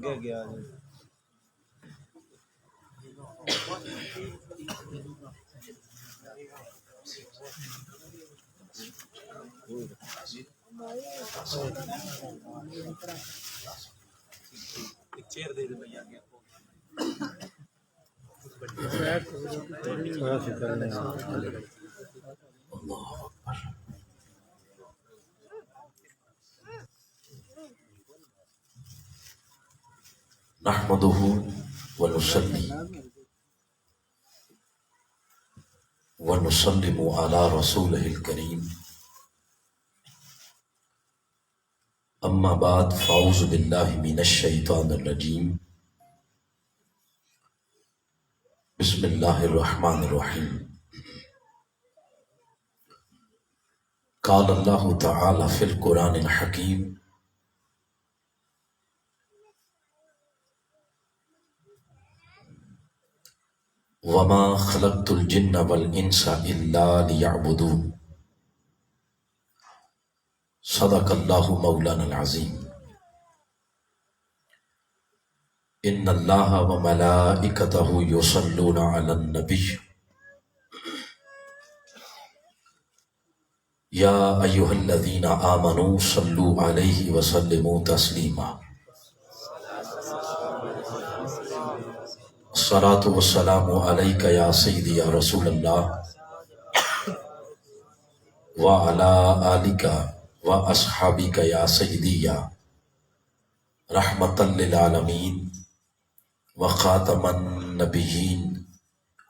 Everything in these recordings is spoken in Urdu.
اگے گیا جی چیئر دے دے بھائی آگے تھوڑا سی چلنے نحمده ونصلي ونسلم على رسوله الكريم اما بعد فاعوذ بالله من الشيطان الرجيم بسم الله الرحمن الرحيم قال الله تعالى في القرآن الحكيم وما خلقت الجن والانس الا ليعبدون صدق اللہ مولانا العظیم ان اللہ وملائکتہ یصلون علی النبی یا ایہا الذین آمنوا صلوا علیہ وسلموا تسلیما الصلاة والسلام علیک یا سیدی یا رسول اللہ وعلی آلک واصحابک یا سیدی یا رحمتا للعالمین وخاتم النبیین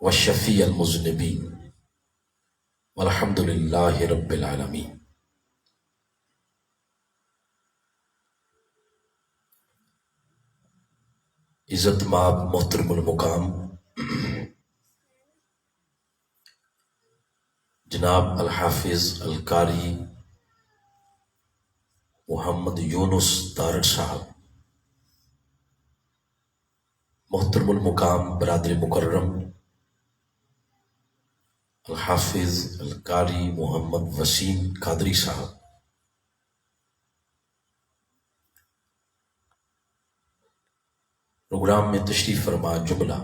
وشفیع المذنبین والحمد للہ رب العالمین۔ عزت مآب محترم المقام جناب الحافظ القاری محمد یونس تارڑ صاحب، محترم المقام برادر مکرم الحافظ القاری محمد وسیم قادری صاحب، پروگرام میں تشریف فرما جملہ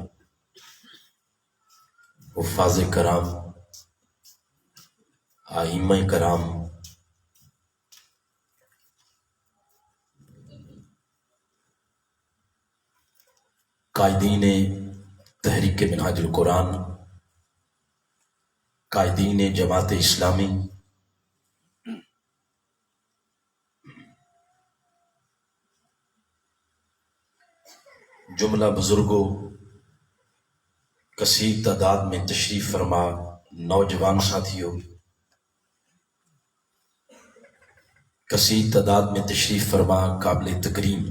حفاظ کرام، ائمہ کرام، قائدین تحریک منہاج القرآن، قائدین جماعت اسلامی، جملہ بزرگوں، کثیر تعداد میں تشریف فرما نوجوان ساتھیوں، کثیر تعداد میں تشریف فرما قابل تکریم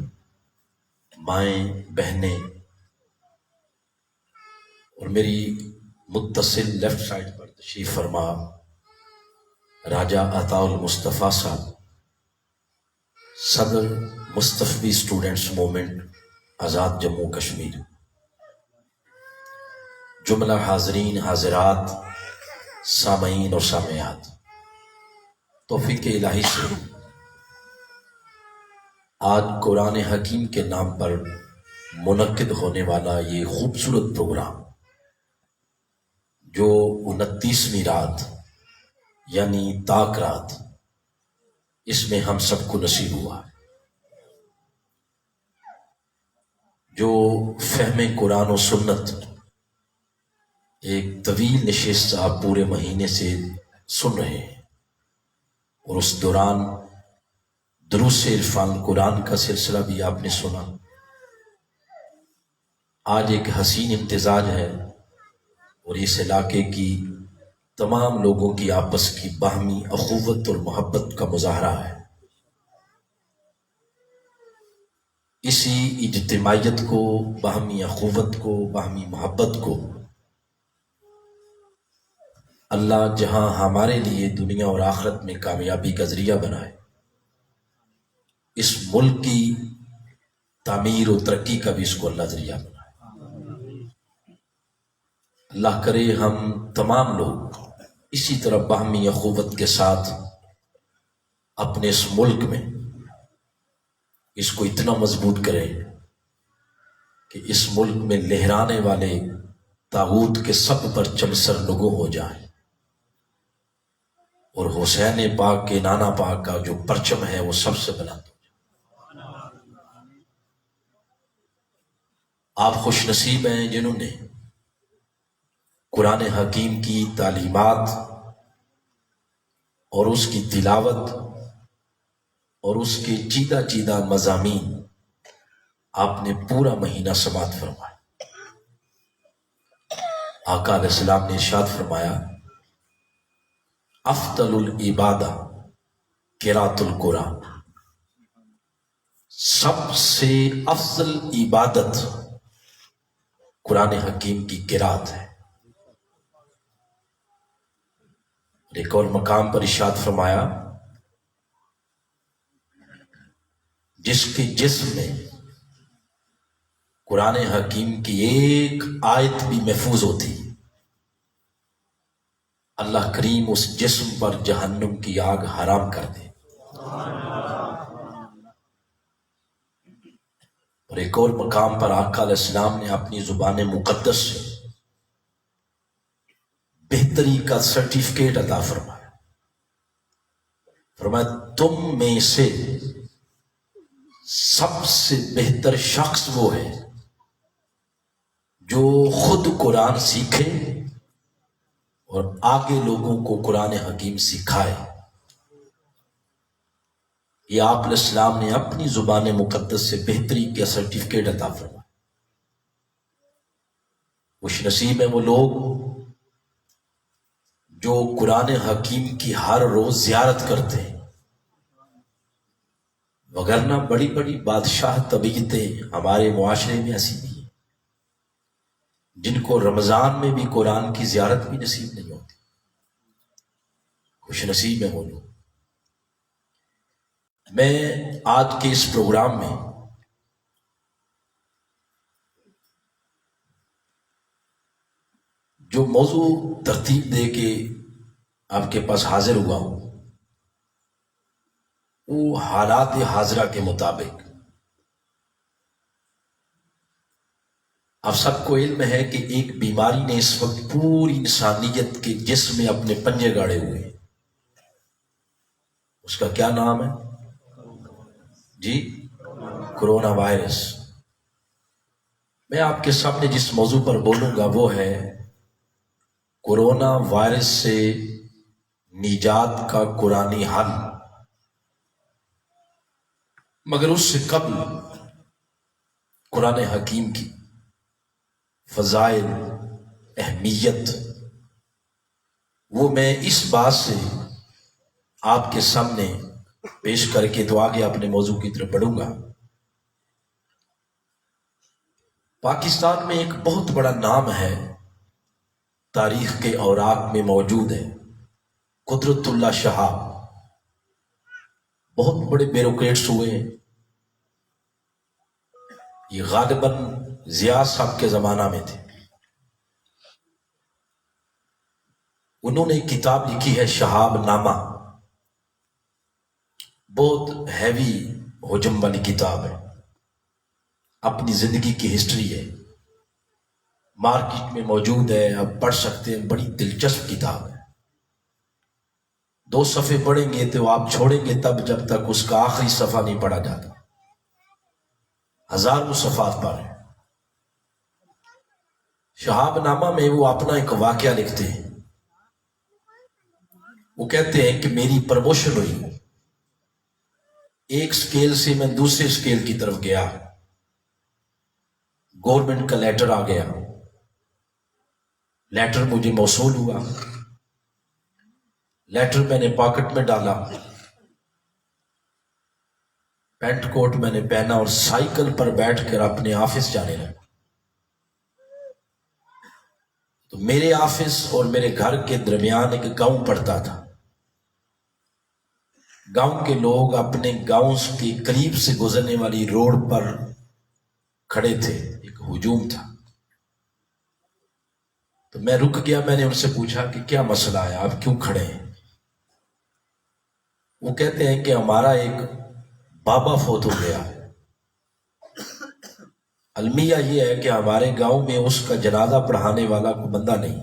مائیں بہنیں، اور میری متصل لیفٹ سائڈ پر تشریف فرما راجہ عطاء المصطفیٰ صاحب، صدر مصطفی اسٹوڈنٹس موومنٹ آزاد جموں کشمیر، جملہ حاضرین حاضرات، سامعین اور سامعات، توفیق الہی سے آج قرآن حکیم کے نام پر منعقد ہونے والا یہ خوبصورت پروگرام جو 29ویں رات یعنی طاق رات، اس میں ہم سب کو نصیب ہوا، جو فہم قرآن و سنت ایک طویل نشست آپ پورے مہینے سے سن رہے ہیں، اور اس دوران دروس عرفان قرآن کا سلسلہ بھی آپ نے سنا۔ آج ایک حسین امتزاج ہے اور اس علاقے کی تمام لوگوں کی آپس کی باہمی اخوت اور محبت کا مظاہرہ ہے۔ اسی اجتماعیت کو، باہمی اخوت کو، باہمی محبت کو اللہ جہاں ہمارے لیے دنیا اور آخرت میں کامیابی کا ذریعہ بنائے، اس ملک کی تعمیر و ترقی کا بھی اس کو اللہ ذریعہ بنائے۔ اللہ کرے ہم تمام لوگ اسی طرح باہمی اخوت کے ساتھ اپنے اس ملک میں اس کو اتنا مضبوط کریں کہ اس ملک میں لہرانے والے طاغوت کے سب پر چمسر نگو ہو جائیں، اور حسین پاک کے نانا پاک کا جو پرچم ہے وہ سب سے بلند ہو جائے۔ آپ خوش نصیب ہیں جنہوں نے قرآن حکیم کی تعلیمات اور اس کی تلاوت اور اس کے چیدہ چیدہ مضامین آپ نے پورا مہینہ سماعت فرمایا۔ آقا علیہ السلام نے ارشاد فرمایا، افضل العبادہ قراءۃ القرآن، سب سے افضل عبادت قرآن حکیم کی قرات ہے۔ ایک اور مقام پر ارشاد فرمایا، جس کے جسم میں قرآن حکیم کی ایک آیت بھی محفوظ ہوتی، اللہ کریم اس جسم پر جہنم کی آگ حرام کر دے۔ اور ایک اور مقام پر آقا علیہ السلام نے اپنی زبان مقدس سے بہتری کا سرٹیفکیٹ عطا فرمایا، فرمایا تم میں سے سب سے بہتر شخص وہ ہے جو خود قرآن سیکھے اور آگے لوگوں کو قرآن حکیم سکھائے۔ یہ آپ علیہ السلام نے اپنی زبان مقدس سے بہتری کا سرٹیفکیٹ عطا فرمایا۔ خوش نصیب ہیں وہ لوگ جو قرآن حکیم کی ہر روز زیارت کرتے ہیں، وگرنہ بڑی بڑی بادشاہ طبیعتیں ہمارے معاشرے میں ایسی بھی ہیں جن کو رمضان میں بھی قرآن کی زیارت بھی نصیب نہیں ہوتی۔ خوش نصیب ہیں وہ لوگ۔ میں آج کے اس پروگرام میں جو موضوع ترتیب دے کے آپ کے پاس حاضر ہوا ہوں وہ حالات حاضرہ کے مطابق، آپ سب کو علم ہے کہ ایک بیماری نے اس وقت پوری انسانیت کے جسم میں اپنے پنجے گاڑے ہوئے ہیں، اس کا کیا نام ہے جی؟ Corona virus. میں آپ کے سامنے جس موضوع پر بولوں گا وہ ہے کرونا وائرس سے نجات کا قرآنی حل، مگر اس سے قبل قرآن حکیم کی فضائل، اہمیت، وہ میں اس بات سے آپ کے سامنے پیش کر کے تو آگے اپنے موضوع کی طرف بڑھوں گا۔ پاکستان میں ایک بہت بڑا نام ہے، تاریخ کے اوراق میں موجود ہے، قدرت اللہ شہاب۔ بہت بڑے بیوروکریٹس ہوئے ہیں، یہ غالباً ضیاء صاحب کے زمانہ میں تھے۔ انہوں نے ایک کتاب لکھی ہے شہاب نامہ، بہت ہیوی حجم والی کتاب ہے، اپنی زندگی کی ہسٹری ہے، مارکیٹ میں موجود ہے، آپ پڑھ سکتے ہیں، بڑی دلچسپ کتاب ہے۔ 2 صفحے پڑھیں گے تو آپ چھوڑیں گے تب جب تک اس کا آخری صفحہ نہیں پڑھا جاتا، ہزاروں صفحات پر ہے۔ شہاب نامہ میں وہ اپنا ایک واقعہ لکھتے ہیں، وہ کہتے ہیں کہ میری پروموشن ہوئی، ایک سکیل سے میں دوسرے سکیل کی طرف گیا، گورنمنٹ کا لیٹر آ گیا، لیٹر مجھے موصول ہوا، لیٹر میں نے پاکٹ میں ڈالا، پینٹ کوٹ میں نے پہنا اور سائیکل پر بیٹھ کر اپنے آفس جانے لگا۔ تو میرے آفس اور میرے گھر کے درمیان ایک گاؤں پڑتا تھا، گاؤں کے لوگ اپنے گاؤں کے قریب سے گزرنے والی روڈ پر کھڑے تھے، ایک ہجوم تھا۔ تو میں رک گیا، میں نے ان سے پوچھا کہ کیا مسئلہ ہے، آپ کیوں کھڑے ہیں؟ وہ کہتے ہیں کہ ہمارا ایک بابا فوت ہو گیا ہے، المیہ یہ ہے کہ ہمارے گاؤں میں اس کا جنازہ پڑھانے والا کوئی بندہ نہیں،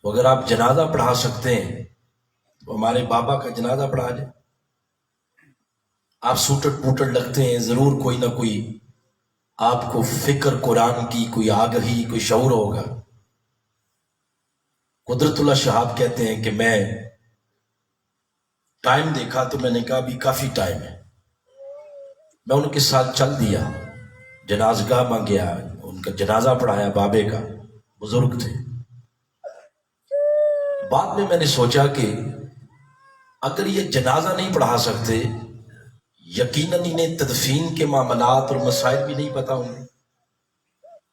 تو اگر آپ جنازہ پڑھا سکتے ہیں تو ہمارے بابا کا جنازہ پڑھا جائے۔ آپ سوٹٹ پوٹٹ لگتے ہیں، ضرور کوئی نہ کوئی آپ کو فکر قرآن کی، کوئی آگہی، کوئی شعور ہوگا۔ قدرت اللہ شہاب کہتے ہیں کہ میں ٹائم دیکھا تو میں نے کہا بھی کافی ٹائم ہے، میں ان کے ساتھ چل دیا، جنازگاہ میں گیا، ان کا جنازہ پڑھایا، بابے کا، بزرگ تھے۔ بعد میں نے سوچا کہ اگر یہ جنازہ نہیں پڑھا سکتے، یقیناً انہیں تدفین کے معاملات اور مسائل بھی نہیں پتا ہوں،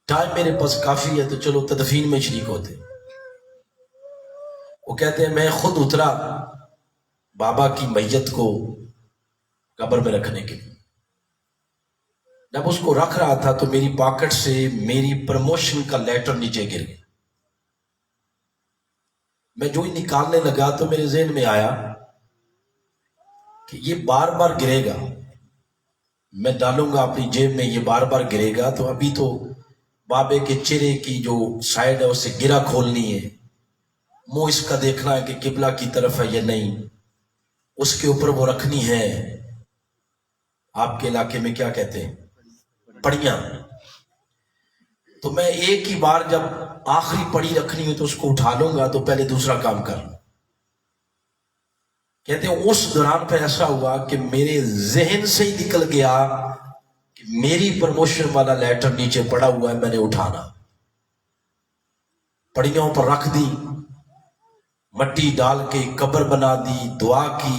ٹائم میرے پاس کافی ہے تو چلو تدفین میں شریک ہوتے۔ وہ کہتے ہیں میں خود اترا بابا کی میت کو قبر میں رکھنے کے لیے۔ جب اس کو رکھ رہا تھا تو میری پاکٹ سے میری پروموشن کا لیٹر نیچے گر گیا۔ میں جو ہی نکالنے لگا تو میرے ذہن میں آیا کہ یہ بار بار گرے گا، میں ڈالوں گا اپنی جیب میں، یہ بار بار گرے گا، تو ابھی تو بابے کے چہرے کی جو سائڈ ہے اسے گرا کھولنی ہے، منہ اس کا دیکھنا ہے کہ قبلہ کی طرف ہے یا نہیں، اس کے اوپر وہ رکھنی ہے، آپ کے علاقے میں کیا کہتے ہیں، پڑیاں۔ تو میں ایک ہی بار جب آخری پڑی رکھنی ہو تو اس کو اٹھا لوں گا تو پہلے دوسرا کام کر لوں۔ کہتے ہیں اس دوران پہ ایسا ہوا کہ میرے ذہن سے ہی نکل گیا کہ میری پروموشن والا لیٹر نیچے پڑا ہوا ہے، میں نے اٹھانا، پڑیوں پر رکھ دی، مٹی ڈال کے قبر بنا دی، دعا کی،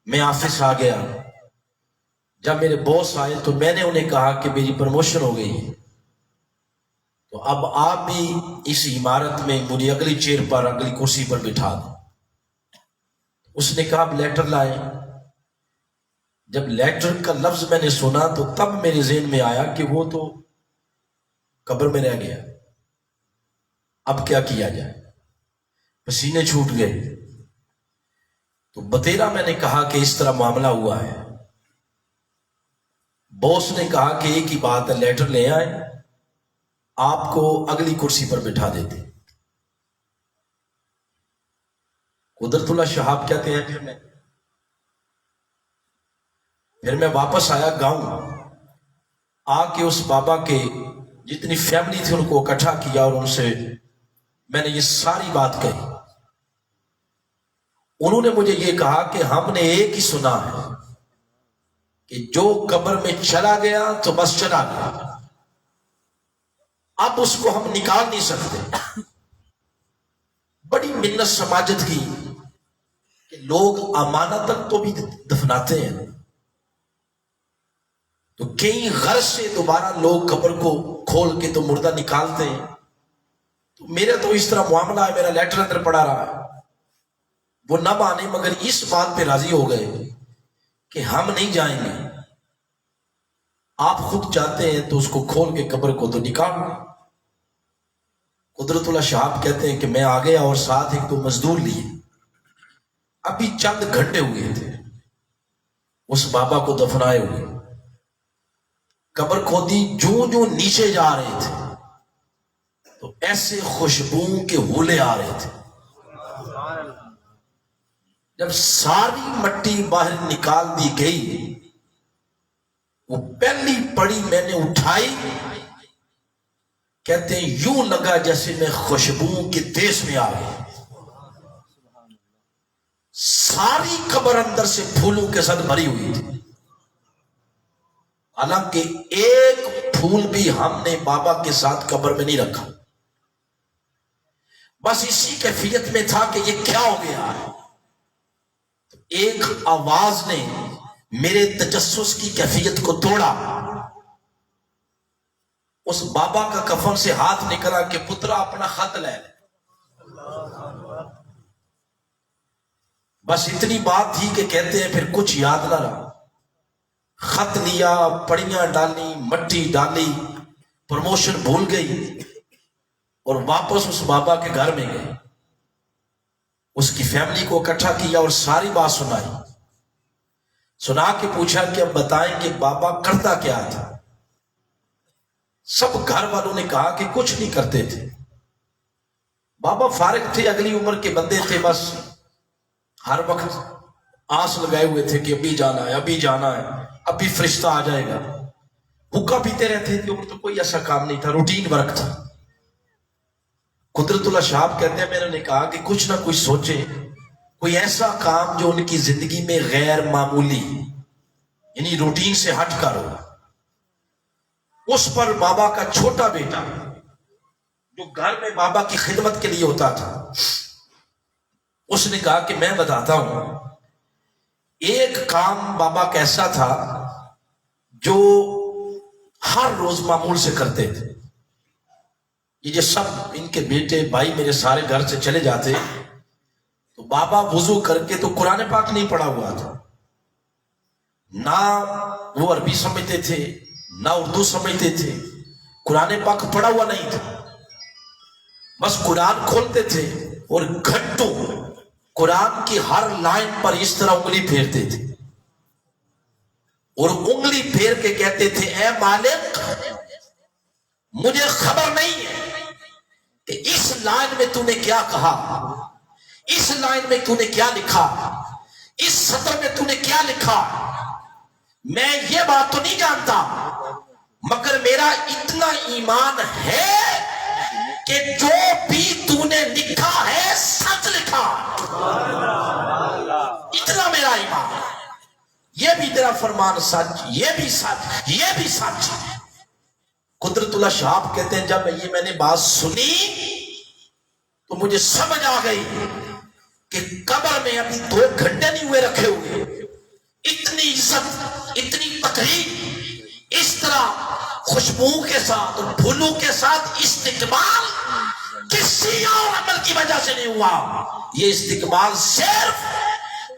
میں آفس آ گیا۔ جب میرے باس آئے تو میں نے انہیں کہا کہ میری پروموشن ہو گئی ہے، تو اب آپ بھی اس عمارت میں مجھے اگلی چیئر پر، اگلی کرسی پر بٹھا دیں۔ اس نے کہا اب لیٹر لائے۔ جب لیٹر کا لفظ میں نے سنا تو تب میرے ذہن میں آیا کہ وہ تو قبر میں رہ گیا، اب کیا کیا جائے، پسینے چھوٹ گئے۔ تو بتیرا میں نے کہا کہ اس طرح معاملہ ہوا ہے۔ باس نے کہا کہ ایک ہی بات ہے، لیٹر لے آئے، آپ کو اگلی کرسی پر بٹھا دیتے۔ قدرت اللہ شہاب کہتے ہیں پھر میں واپس آیا گاؤں، آ کے اس بابا کے جتنی فیملی تھی ان کو اکٹھا کیا اور ان سے میں نے یہ ساری بات کہی۔ انہوں نے مجھے یہ کہا کہ ہم نے ایک ہی سنا ہے کہ جو قبر میں چلا گیا تو بس چلا گیا، اب اس کو ہم نکال نہیں سکتے۔ بڑی منت سماجت کی کہ لوگ امانتاً تو بھی دفناتے ہیں، تو کئی غرض سے دوبارہ لوگ قبر کو کھول کے تو مردہ نکالتے ہیں۔ تو میرا تو اس طرح معاملہ ہے، میرا لیٹر اندر پڑا رہا ہے۔ وہ نہ مانے مگر اس بات پہ راضی ہو گئے کہ ہم نہیں جائیں گے، آپ خود چاہتے ہیں تو اس کو کھول کے قبر کو تو نکال۔ قدرت اللہ شہاب کہتے ہیں کہ میں آ گیا اور ساتھ ایک دو مزدور لیے، ابھی چند گھنٹے ہوئے تھے اس بابا کو دفنائے ہوئے، قبر کھودی، جو نیچے جا رہے تھے تو ایسے خوشبو کے ہولے آ رہے تھے۔ جب ساری مٹی باہر نکال دی گئی، وہ پہلی پڑی میں نے اٹھائی، کہتے ہیں یوں لگا جیسے میں خوشبو کے دیس میں آ گیا۔ ساری قبر اندر سے پھولوں کے ساتھ بھری ہوئی تھی، حالانکہ ایک پھول بھی ہم نے بابا کے ساتھ قبر میں نہیں رکھا، بس اسی کیفیت میں تھا کہ یہ کیا ہو گیا ہے۔ ایک آواز نے میرے تجسس کی کیفیت کو توڑا، اس بابا کا کفن سے ہاتھ نکلا کہ پترا اپنا خط لے لے۔ بس اتنی بات تھی کہ کہتے ہیں پھر کچھ یاد نہ رہا، خط لیا، پڑیاں ڈالی، مٹی ڈالی، پروموشن بھول گئی، اور واپس اس بابا کے گھر میں گئے، اس کی فیملی کو اکٹھا کیا اور ساری بات سنائی۔ سنا کے پوچھا کہ اب بتائیں کہ بابا کرتا کیا تھا؟ سب گھر والوں نے کہا کہ کچھ نہیں کرتے تھے، بابا فارغ تھے، اگلی عمر کے بندے تھے، بس ہر وقت آس لگائے ہوئے تھے کہ ابھی جانا ہے، ابھی جانا ہے، ابھی فرشتہ آ جائے گا، حکا پیتے رہتے تھے، اور تو کوئی ایسا کام نہیں تھا، روٹین ورک تھا۔ قدرت اللہ شاہب کہتے ہیں میں نے کہا کہ کچھ نہ کچھ سوچے، کوئی ایسا کام جو ان کی زندگی میں غیر معمولی یعنی روٹین سے ہٹ کر ہو۔ اس پر بابا کا چھوٹا بیٹا جو گھر میں بابا کی خدمت کے لیے ہوتا تھا، اس نے کہا کہ میں بتاتا ہوں، ایک کام بابا کا ایسا تھا جو ہر روز معمول سے کرتے تھے۔ یہ سب ان کے بیٹے بھائی میرے سارے گھر سے چلے جاتے تو بابا وضو کر کے تو قرآن پاک نہیں پڑھا ہوا تھا، نہ وہ عربی سمجھتے تھے نہ اردو سمجھتے تھے، قرآن پاک پڑھا ہوا نہیں تھا، بس قرآن کھولتے تھے اور گھنٹوں قرآن کی ہر لائن پر اس طرح انگلی پھیرتے تھے، اور انگلی پھیر کے کہتے تھے اے مالک مجھے خبر نہیں ہے کہ اس لائن میں تو نے کیا کہا، اس لائن میں تو نے کیا لکھا، اس سطر میں تو نے کیا لکھا، میں یہ بات تو نہیں جانتا، مگر میرا اتنا ایمان ہے کہ جو بھی تو نے لکھا ہے سچ لکھا، اتنا میرا ایمان، یہ بھی تیرا فرمان سچ، یہ بھی سچ، یہ بھی سچ۔ قدرت اللہ شاہب کہتے ہیں جب میں نے بات سنی تو مجھے سمجھ آ گئی کہ قبر میں ابھی 2 گھنٹے نہیں ہوئے رکھے ہوئے، اتنی عزت، اتنی تقریب، اس طرح خوشبو کے ساتھ اور پھولوں کے ساتھ استقبال کسی اور عمل کی وجہ سے نہیں ہوا، یہ استقبال صرف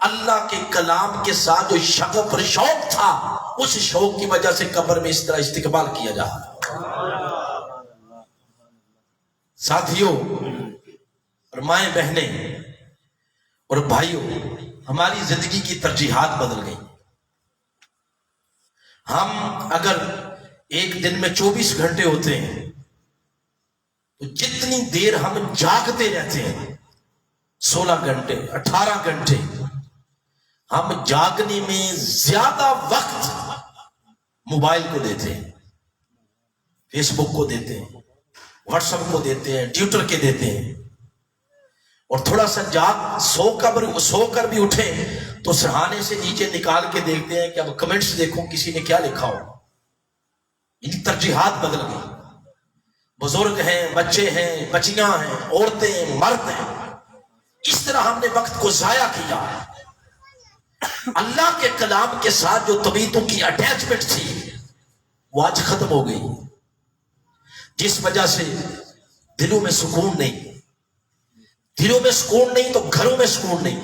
اللہ کے کلام کے ساتھ جو شغف اور شوق تھا، اس شوق کی وجہ سے قبر میں اس طرح استقبال کیا جا رہا۔ ساتھیوں اور مائیں بہنیں اور بھائیوں، ہماری زندگی کی ترجیحات بدل گئی۔ ہم اگر ایک دن میں 24 گھنٹے ہوتے ہیں تو جتنی دیر ہم جاگتے رہتے ہیں 16 گھنٹے 18 گھنٹے، ہم جاگنے میں زیادہ وقت موبائل کو دیتے ہیں، فیس بک کو دیتے ہیں، واٹس ایپ کو دیتے ہیں، ٹویٹر کے دیتے ہیں، اور تھوڑا سا سو کر بھی اٹھیں تو سرہانے سے نیچے نکال کے دیکھتے ہیں کہ اب کمنٹس دیکھوں کسی نے کیا لکھا ہو۔ ان ترجیحات بدل گئی، بزرگ ہیں، بچے ہیں، بچیاں ہیں، عورتیں، مرد ہیں، اس طرح ہم نے وقت کو ضائع کیا۔ اللہ کے کلام کے ساتھ جو طبیعتوں کی اٹیچمنٹ تھی وہ آج ختم ہو گئی، جس وجہ سے دلوں میں سکون نہیں، دلوں میں سکون نہیں تو گھروں میں سکون نہیں،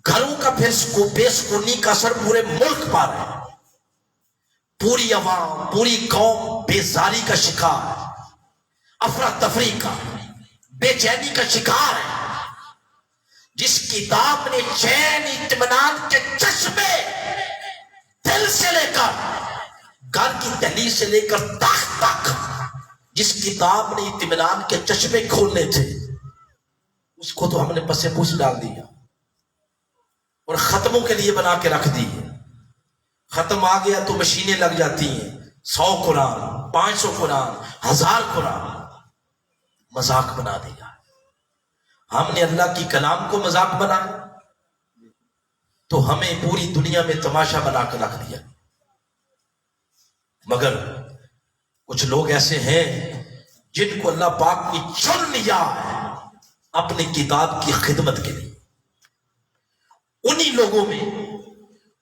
گھروں کا پھر بے سکونی کا اثر پورے ملک پر ہے، پوری عوام، پوری قوم بیزاری کا شکار، افراتفری کا، بے چینی کا شکار ہے۔ جس کتاب نے چین اطمینان کے چشمے دل سے لے کر گھر کی دہلیز سے لے کر تخت تک، جس کتاب نے اطمینان کے چشمے کھولنے تھے، اس کو تو ہم نے پسے پوچھ ڈال دیا اور ختموں کے لیے بنا کے رکھ دی۔ ختم آ گیا تو مشینیں لگ جاتی ہیں، 100 قرآن، 500 قرآن، 1000 قرآن، مذاق بنا دیا۔ ہم نے اللہ کی کلام کو مذاق بنایا تو ہمیں پوری دنیا میں تماشا بنا کر رکھ دیا۔ مگر کچھ لوگ ایسے ہیں جن کو اللہ پاک نے چن لیا ہے اپنی کتاب کی خدمت کے لیے۔ انہی لوگوں میں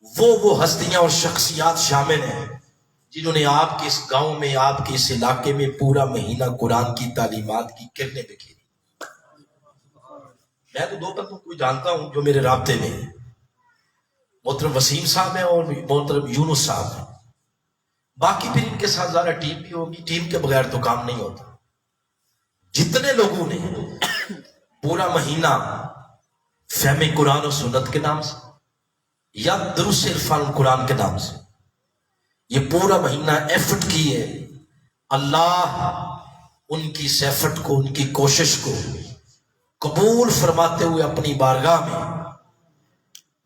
وہ ہستیاں اور شخصیات شامل ہیں جنہوں نے آپ کے اس گاؤں میں، آپ کے اس علاقے میں پورا مہینہ قرآن کی تعلیمات کی کرنے بکھیری۔ میں تو 2 بندوں کو جانتا ہوں جو میرے رابطے میں ہیں، محترم وسیم صاحب ہیں اور محترم یونس صاحب ہیں، باقی پھر ان کے ساتھ زیادہ ٹیم بھی ہوگی، ٹیم کے بغیر تو کام نہیں ہوتا۔ جتنے لوگوں نے پورا مہینہ فہم قرآن و سنت کے نام سے یا دروس عرفان قرآن کے نام سے یہ پورا مہینہ ایفرٹ کی ہے. اللہ ان کی اس ایفرٹ کو، ان کی کوشش کو قبول فرماتے ہوئے اپنی بارگاہ میں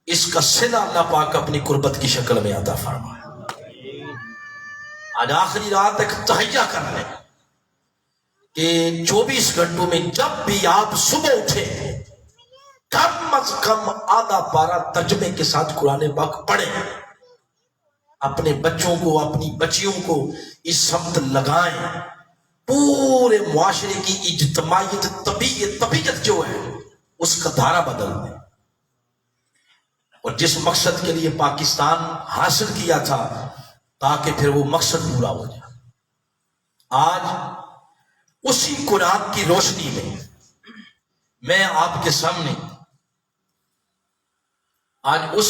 اس کا صلہ اللہ پاک اپنی قربت کی شکل میں عطا فرمائے. آج آخری رات ایک تہیہ کر لیں کہ 24 گھنٹوں میں جب بھی آپ صبح اٹھیں کم از کم آدھا پارہ ترجمے کے ساتھ قرآن پاک پڑھیں. اپنے بچوں کو، اپنی بچیوں کو اس سمت لگائیں. پورے معاشرے کی اجتماعیت، طبیعت جو ہے اس کا دھارا بدل دیں. اور جس مقصد کے لیے پاکستان حاصل کیا تھا تاکہ پھر وہ مقصد پورا ہو جائے. آج اسی قرآن کی روشنی میں آپ کے سامنے آج اس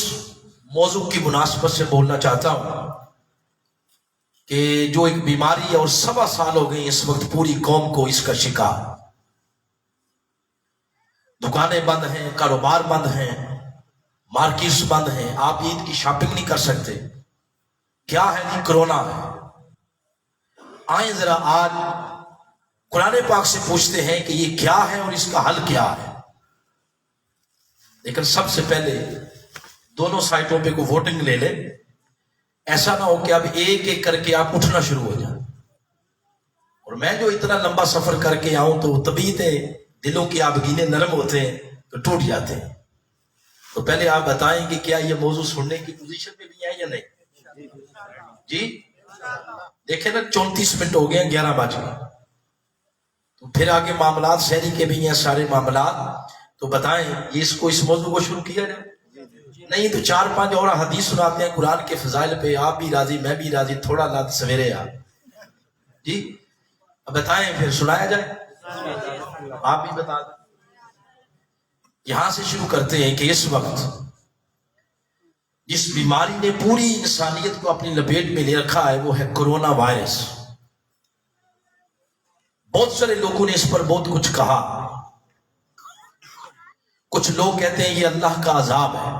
موضوع کی مناسبت سے بولنا چاہتا ہوں کہ جو ایک بیماری ہے اور 7 سال ہو گئے اس وقت پوری قوم کو اس کا شکار. دکانیں بند ہیں، کاروبار بند ہیں، مارکیٹس بند ہیں، آپ عید کی شاپنگ نہیں کر سکتے. کیا ہے؟ نہیں، کرونا ہے. آئیں ذرا آج قرآن پاک سے پوچھتے ہیں کہ یہ کیا ہے اور اس کا حل کیا ہے. لیکن سب سے پہلے دونوں سائٹوں پہ کو ووٹنگ لے لے. ایسا نہ ہو کہ اب ایک ایک کر کے آپ اٹھنا شروع ہو جائیں. اور میں جو اتنا لمبا سفر کر کے آؤں تو طبیعتیں، دلوں کی آبگینے نرم ہوتے ہیں تو ٹوٹ جاتے ہیں. تو پہلے آپ بتائیں کہ کیا یہ موضوع سننے کی پوزیشن میں بھی ہے یا نہیں؟ جی دیکھیں نا، 34 منٹ ہو گئے ہیں، 11 بج گئے. تو پھر آگے معاملات شہری کے بھی ہیں، سارے معاملات. تو بتائیں یہ اس موضوع کو شروع کیا جائے. نہیں تو 4-5 اور حدیث سناتے ہیں قرآن کے فضائل پہ، آپ بھی راضی میں بھی راضی، تھوڑا لات سویرے آپ. جی اب بتائیں پھر سنایا جائے. آپ بھی بتا دیں. یہاں سے شروع کرتے ہیں کہ اس وقت جس بیماری نے پوری انسانیت کو اپنی لپیٹ میں لے رکھا ہے وہ ہے کرونا وائرس. بہت سارے لوگوں نے اس پر بہت کچھ کہا. کچھ لوگ کہتے ہیں یہ اللہ کا عذاب ہے،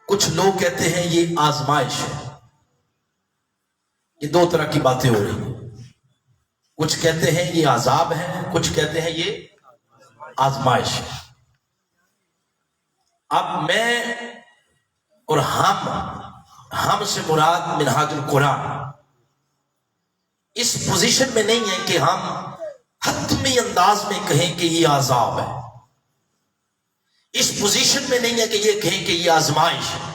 کچھ لوگ کہتے ہیں یہ آزمائش ہے. یہ 2 طرح کی باتیں ہو رہی ہیں. کچھ کہتے ہیں یہ عذاب ہے، کچھ کہتے ہیں یہ آزمائش ہے. اب میں اور ہم سے مراد منہاج القرآن اس پوزیشن میں نہیں ہے کہ ہم حتمی انداز میں کہیں کہ یہ عذاب ہے. اس پوزیشن میں نہیں ہے کہ یہ کہیں کہ یہ آزمائش ہے.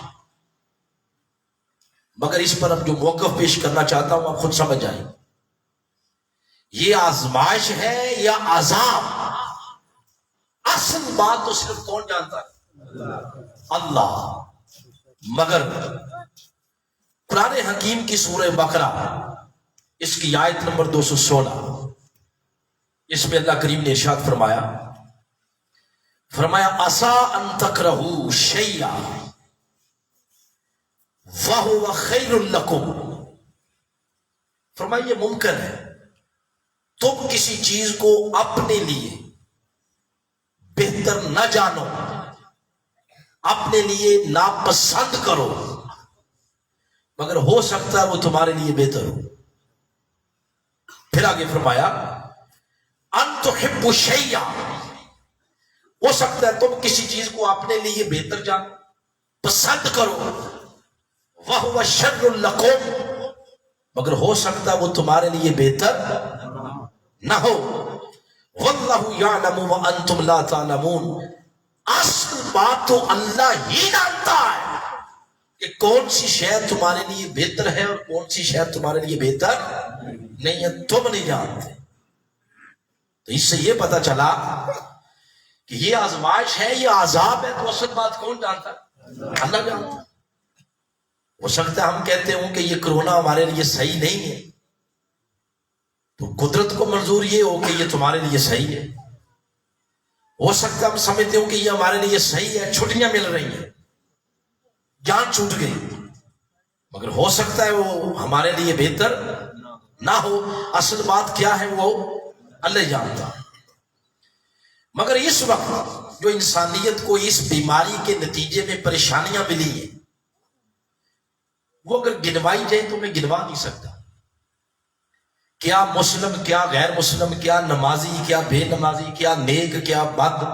مگر اس پر اب جو موقف پیش کرنا چاہتا ہوں آپ خود سمجھ جائیں. یہ آزمائش ہے یا عذاب، اصل بات تو صرف کون جانتا ہے؟ اللہ. مگر قرآن حکیم کی سورہ بقرہ اس کی آیت نمبر 216 اس میں اللہ کریم نے ارشاد فرمایا عسیٰ ان تکرہوا شیئا وہو خیر لکم. فرمایا یہ ممکن ہے تم کسی چیز کو اپنے لیے بہتر نہ جانو، اپنے لیے ناپسند کرو، مگر ہو سکتا ہے وہ تمہارے لیے بہتر ہو. پھر آگے فرمایا ان تحبوا شیئا، ہو سکتا ہے تم کسی چیز کو اپنے لیے بہتر جانو، پسند کرو، وَهُوَ شَرٌّ لَكُمْ، مگر ہو سکتا ہے وہ تمہارے لیے بہتر نہ ہو. وَاللَّهُ يَعْلَمُ وَأَنْتُمْ لَا تَعْلَمُونَ. اصل بات تو اللہ ہی جانتا ہے کہ کون سی شے تمہارے لیے بہتر ہے اور کون سی شے تمہارے لیے بہتر نہیں ہے، تم نہیں جانتے. تو اس سے یہ پتہ چلا کہ یہ آزمائش ہے، یہ عذاب ہے، تو اصل بات کون جانتا ہے؟ اللہ جانتا ہے. ہو سکتا ہے ہم کہتے ہوں کہ یہ کرونا ہمارے لیے صحیح نہیں ہے، تو قدرت کو منظور یہ ہو کہ یہ تمہارے لیے صحیح ہے. ہو سکتا ہے ہم سمجھتے ہوں کہ یہ ہمارے لیے صحیح ہے، چھٹیاں مل رہی ہیں، جان چھوٹ گئی، مگر ہو سکتا ہے وہ ہمارے لیے بہتر نہ ہو. اصل بات کیا ہے وہ اللہ جانتا. مگر اس وقت جو انسانیت کو اس بیماری کے نتیجے میں پریشانیاں ملی ہیں وہ اگر گنوائی جائے تو میں گنوا نہیں سکتا. کیا مسلم، کیا غیر مسلم، کیا نمازی، کیا بے نمازی، کیا نیک، کیا بد،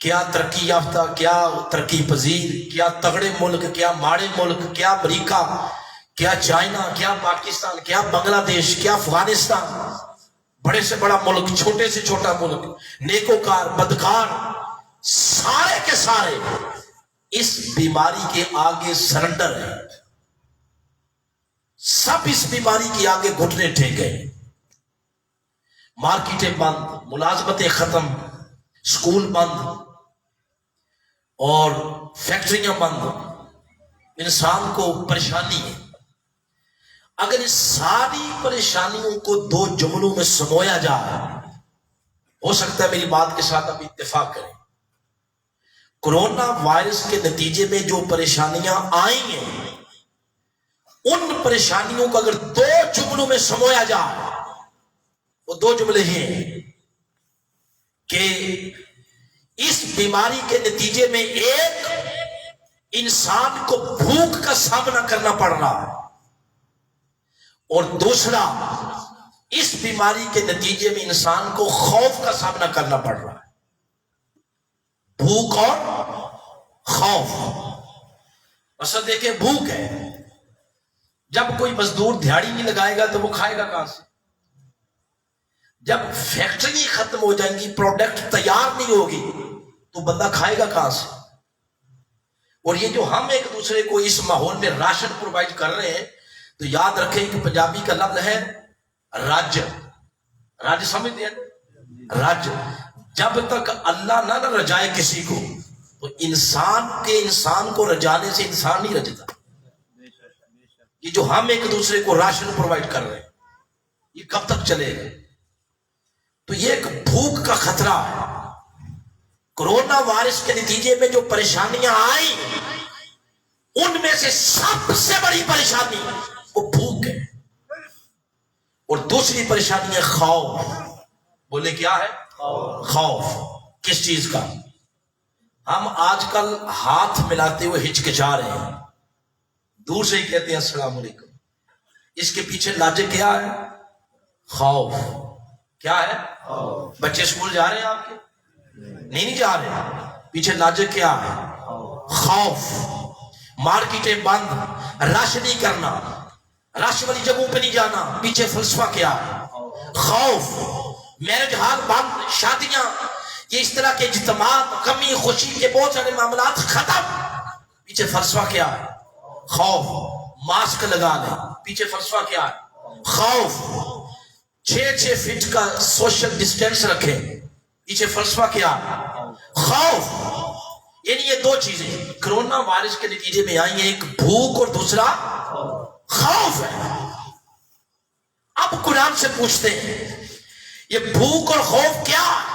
کیا ترقی یافتہ، کیا ترقی پذیر، کیا تگڑے ملک، کیا ماڑے ملک، کیا امریکہ، کیا چائنا، کیا پاکستان، کیا بنگلہ دیش، کیا افغانستان، بڑے سے بڑا ملک، چھوٹے سے چھوٹا ملک، نیکوکار، بدکار، سارے کے سارے اس بیماری کے آگے سرنڈر ہیں. سب اس بیماری کے آگے گھٹنے ٹیک گئے. مارکیٹیں بند، ملازمتیں ختم، سکول بند اور فیکٹریاں بند. انسان کو پریشانی ہے. اگر اس ساری پریشانیوں کو دو جملوں میں سمویا جائے، ہو سکتا ہے میری بات کے ساتھ اب اتفاق کریں. کرونا وائرس کے نتیجے میں جو پریشانیاں آئی ہیں ان پریشانیوں کو اگر دو جملوں میں سمویا جائے وہ دو جملے ہیں کہ اس بیماری کے نتیجے میں ایک، انسان کو بھوک کا سامنا کرنا پڑ رہا ہے، اور دوسرا، اس بیماری کے نتیجے میں انسان کو خوف کا سامنا کرنا پڑ رہا ہے. بھوک اور خوف. اصل دیکھیں، بھوک ہے، جب کوئی مزدور دیہاڑی نہیں لگائے گا تو وہ کھائے گا کہاں سے؟ جب فیکٹری ختم ہو جائیں گی، پروڈکٹ تیار نہیں ہوگی تو بندہ کھائے گا کہاں سے؟ اور یہ جو ہم ایک دوسرے کو اس ماحول میں راشن پرووائڈ کر رہے ہیں، تو یاد رکھیں کہ پنجابی کا لفظ ہے رج. رج سمجھتے ہیں؟ رج. جب تک اللہ نہ رجائے کسی کو تو انسان کو رجانے سے انسان نہیں رجتا. یہ جو ہم ایک دوسرے کو راشن پرووائڈ کر رہے ہیں یہ کب تک چلے گا؟ تو یہ ایک بھوک کا خطرہ ہے. کرونا وائرس کے نتیجے میں جو پریشانیاں آئیں ان میں سے سب سے بڑی پریشانی وہ بھوک ہے، اور دوسری پریشانی ہے خوف. بولے کیا ہے؟ خوف. کس چیز کا؟ ہم آج کل ہاتھ ملاتے ہوئے ہچکچا رہے ہیں، دور سے ہی کہتے ہیں السلام علیکم. اس کے پیچھے لاجک کیا ہے؟ خوف. کیا ہے؟ بچے اسکول جا رہے ہیں آپ کے؟ نہیں جا رہے. پیچھے لاجک کیا ہے؟ خوف. مارکیٹیں بند، رش نہیں کرنا، رش والی جگہوں پہ نہیں جانا. پیچھے فلسفہ کیا ہے؟ خوف. میرج ہال بند، شادیاں، یہ اس طرح کے اجتماعات، غمی خوشی کے بہت سارے معاملات ختم. پیچھے فلسفہ کیا ہے؟ خوف. ماسک لگا لیں، پیچھے فلسفہ کیا ہے؟ خوف. 6 فٹ کا سوشل ڈسٹینس رکھیں، پیچھے فلسفہ کیا ہے؟ خوف. یعنی یہ دو چیزیں کرونا وائرس کے نتیجے میں آئی ہیں، ایک بھوک اور دوسرا خوف ہے. اب قرآن سے پوچھتے ہیں یہ بھوک اور خوف کیا ہے؟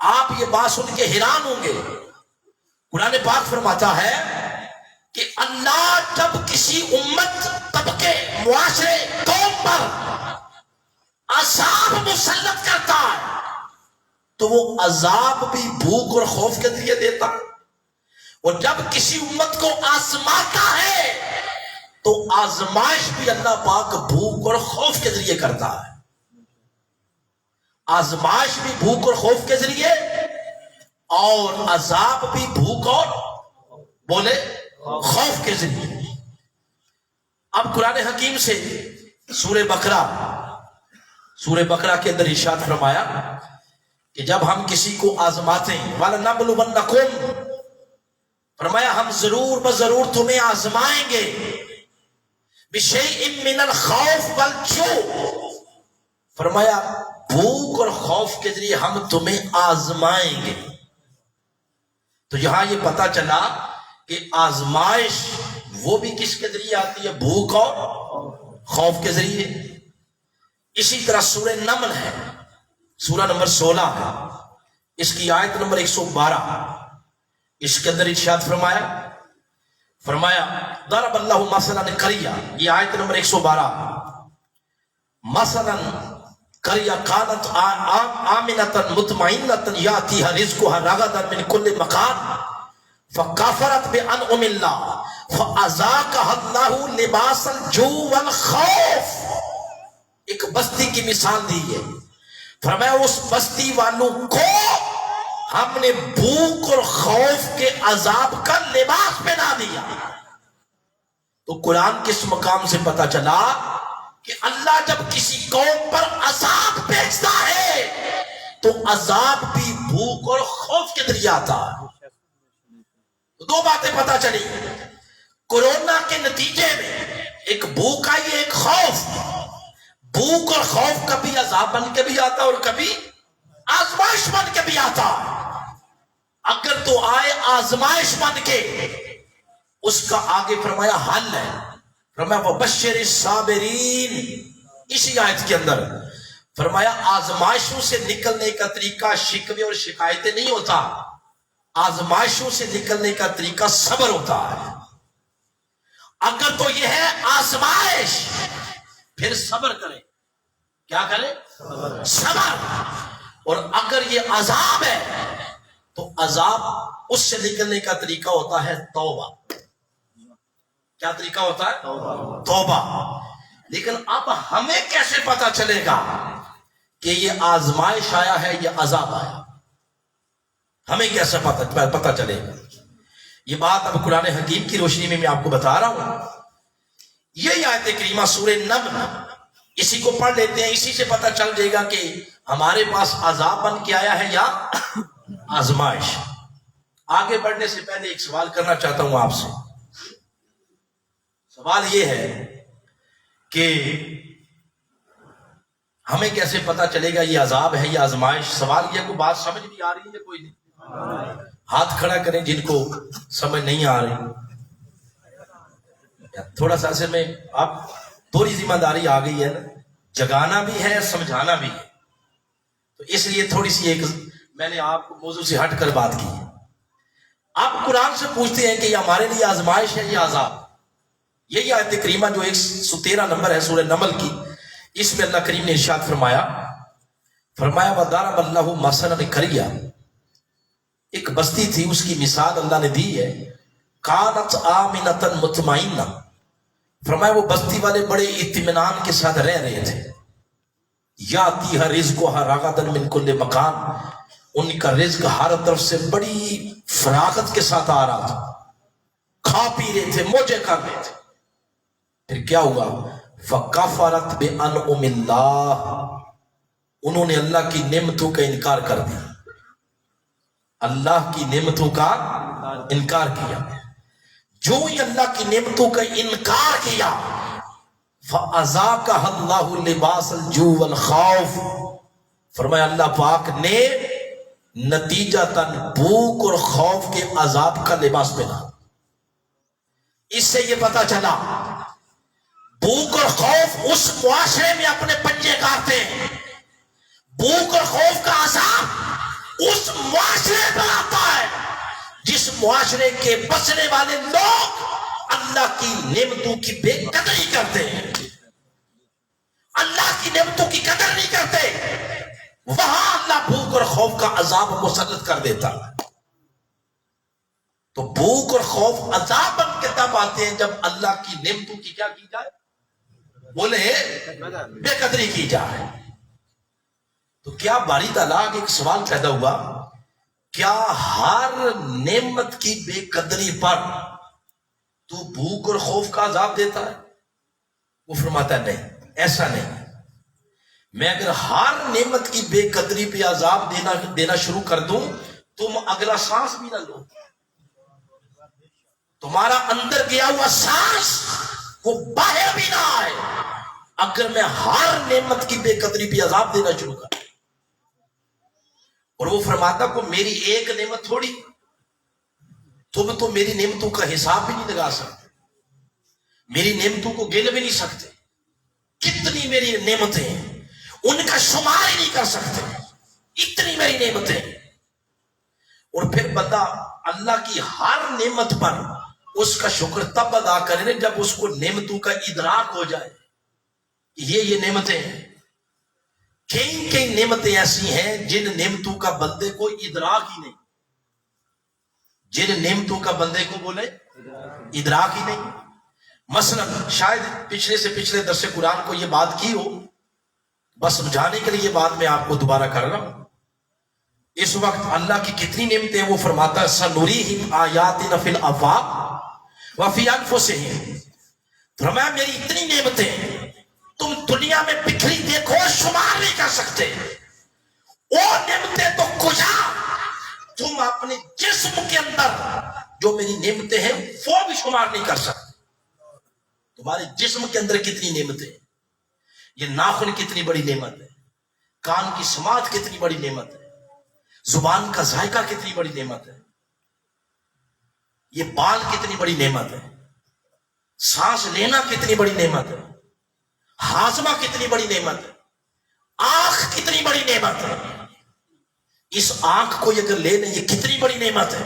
آپ یہ بات سن کے حیران ہوں گے. قرآن پاک فرماتا ہے کہ اللہ جب کسی امت، طبقے، معاشرے، قوم پر عذاب مسلط کرتا ہے تو وہ عذاب بھی بھوک اور خوف کے ذریعے دیتا ہے، اور جب کسی امت کو آزماتا ہے تو آزمائش بھی اللہ پاک بھوک اور خوف کے ذریعے کرتا ہے. آزمائش بھی بھوک اور خوف کے ذریعے، اور عذاب بھی بھوک اور بولے خوف کے ذریعے. اب قرآن حکیم سے سورہ بقرہ کے اندر ارشاد فرمایا کہ جب ہم کسی کو آزماتے ہیں، وَلَنَبْلُوَنَّكُمْ، فرمایا ہم ضرور تمہیں آزمائیں گے، بِشَيْءٍ مِّنَ الْخَوْفِ وَالْجُوعِ، فرمایا بھوک اور خوف کے ذریعے ہم تمہیں آزمائیں گے. تو یہاں یہ پتا چلا کہ آزمائش وہ بھی کس کے ذریعے آتی ہے؟ بھوک اور خوف کے ذریعے. اسی طرح سورہ نمل ہے، سورہ نمبر 16 ہے، اس کی آیت نمبر 112. اس کے اندر ارشاد فرمایا ضرب اللہ مثلا قریہ، یہ آیت نمبر 112. مثلا قرية كانت آمنة مطمئنة يأتيها رزقها رغدا من كل مكان فكفرت بأنعم الله فأذاقها الله لباس الجوع والخوف. ایک بستی کی مثال دی ہے، فرمایا اس بستی والوں کو ہم نے بھوک اور خوف کے عذاب کا لباس پہنا دیا. تو قرآن کس مقام سے پتا چلا کہ اللہ جب کسی قوم پر عذاب بھیجتا ہے تو عذاب بھی بھوک اور خوف کے ذریعے آتا ہے. تو دو باتیں پتا چلی، کورونا کے نتیجے میں ایک بھوک آئی، ایک خوف. بھوک اور خوف کبھی عذاب بن کے بھی آتا اور کبھی آزمائش بن کے بھی آتا. اگر تو آئے آزمائش بن کے، اس کا آگے فرمایا حل ہے، فرمایا وبشر الصابرین. اسی آیت کے اندر فرمایا آزمائشوں سے نکلنے کا طریقہ شکوے اور شکایتیں نہیں ہوتا، آزمائشوں سے نکلنے کا طریقہ صبر ہوتا ہے. اگر تو یہ ہے آزمائش، پھر صبر کرے. کیا کرے؟ صبر. اور اگر یہ عذاب ہے تو عذاب اس سے نکلنے کا طریقہ ہوتا ہے توبہ. کیا طریقہ ہوتا ہے؟ توبہ. لیکن اب ہمیں کیسے پتا چلے گا کہ یہ آزمائش آیا ہے یا عذاب آیا؟ ہمیں کیسے پتا چلے گا؟ یہ بات اب قرآن حکیم کی روشنی میں آپ کو بتا رہا ہوں. یہ آیت کریمہ سورہ نمل، اسی کو پڑھ لیتے ہیں، اسی سے پتا چل جائے گا کہ ہمارے پاس عذاب بن کے آیا ہے یا آزمائش. آگے بڑھنے سے پہلے ایک سوال کرنا چاہتا ہوں آپ سے. سوال یہ ہے کہ ہمیں کیسے پتا چلے گا یہ عذاب ہے یا آزمائش؟ سوال یہ، کوئی بات سمجھ بھی آ رہی ہے؟ کوئی نہیں؟ ہاتھ کھڑا کریں جن کو سمجھ نہیں آ رہی. تھوڑا سا اصل میں آپ تھوڑی ذمہ داری آ گئی ہے نا، جگانا بھی ہے سمجھانا بھی ہے. تو اس لیے تھوڑی سی ایک میں نے آپ کو موضوع سے ہٹ کر بات کی ہے. آپ قرآن سے پوچھتے ہیں کہ یہ ہمارے لیے آزمائش ہے یا عذاب. یہی آیت کریمہ جو 113 نمبر ہے سورہ نمل کی، اس میں اللہ کریم نے ارشاد فرمایا وَضَرَبَ اللَّهُ مَثَلًا قَرْيَةً، ایک بستی تھی، اس کی مثال اللہ نے دی ہے. کانت آمنۃ مطمئنہ، فرمایا وہ بستی والے بڑے اطمینان کے ساتھ رہ رہے تھے. یاتیھا رزقھا رغداً من کل مکان، ان کا رزق ہر طرف سے بڑی فراغت کے ساتھ آ رہا تھا، کھا پی رہے تھے، موجے کر رہے تھے. پھر کیا ہوا؟ فکفرت بانعم اللہ، انہوں نے اللہ کی نعمتوں کا انکار کر دیا، اللہ کی نعمتوں کا انکار کیا. جو ہی اللہ کی نعمتوں کا انکار کیا، فَأَذَاقَهَا اللَّهُ لِبَاسَ الْجُوعِ وَالْخَوْفِ، فرمایا اللہ پاک نے نتیجتاً بھوک اور خوف کے عذاب کا لباس پہنا. اس سے یہ پتا چلا بھوک اور خوف اس معاشرے میں اپنے پنجے کاٹتے ہیں. بھوک اور خوف کا عذاب اس معاشرے پر آتا ہے جس معاشرے کے بسنے والے لوگ اللہ کی نعمتوں کی بے قدری کرتے ہیں، اللہ کی نعمتوں کی قدر نہیں کرتے. وہاں اللہ بھوک اور خوف کا عذاب مسلط کر دیتا. تو بھوک اور خوف عذاب بن کے تب آتے ہیں جب اللہ کی نعمتوں کی کیا کی جائے؟ بولے بے قدری کی جائے. تو کیا باری تعالیٰ ایک سوال پیدا ہوا، کیا ہر نعمت کی بے قدری پر تو بھوک اور خوف کا عذاب دیتا ہے؟ وہ فرماتا ہے نہیں، ایسا نہیں. میں اگر ہر نعمت کی بے قدری پہ عذاب دینا شروع کر دوں، تم اگلا سانس بھی نہ لو، تمہارا اندر گیا ہوا سانس وہ باہر بھی نہ آئے اگر میں ہر نعمت کی بے قدری پہ عذاب دینا شروع کر. اور وہ فرماتا کو میری ایک نعمت تھوڑی، تم تو میری نعمتوں کا حساب بھی نہیں لگا سکتے، میری نعمتوں کو گن بھی نہیں سکتے. کتنی میری نعمتیں ہیں، ان کا شمار ہی نہیں کر سکتے، اتنی میری نعمتیں. اور پھر بندہ اللہ کی ہر نعمت پر اس کا شکر تب ادا کرے جب اس کو نعمتوں کا ادراک ہو جائے، یہ نعمتیں ہیں. کئی کئی نعمتیں ایسی ہیں جن نعمتوں کا بندے کو ادراک ہی نہیں، جن نعمتوں کا بندے کو بولے ادراک ہی نہیں۔ مثلا شاید پچھلے سے پچھلے درس قرآن کو یہ بات کی ہو، بس سمجھانے کے لیے یہ بات میں آپ کو دوبارہ کر رہا ہوں۔ اس وقت اللہ کی کتنی نعمتیں وہ فرماتا ہے سنوریہم آیاتنا فی الآفاق وفی انفسہم، فرمایا میری اتنی نعمتیں تم دنیا میں بکھری دیکھو شمار نہیں کر سکتے، وہ نعمتیں تو کجا تم اپنے جسم کے اندر جو میری نعمتیں ہیں وہ بھی شمار نہیں کر سکتے۔ تمہارے جسم کے اندر کتنی نعمتیں، یہ ناخن کتنی بڑی نعمت ہے، کان کی سماعت کتنی بڑی نعمت ہے، زبان کا ذائقہ کتنی بڑی نعمت ہے، یہ بال کتنی بڑی نعمت ہے، سانس لینا کتنی بڑی نعمت ہے، ہاضمہ کتنی بڑی نعمت ہے، آنکھ کتنی بڑی نعمت ہے۔ اس آنکھ کو اگر لے لیں یہ کتنی بڑی نعمت ہے۔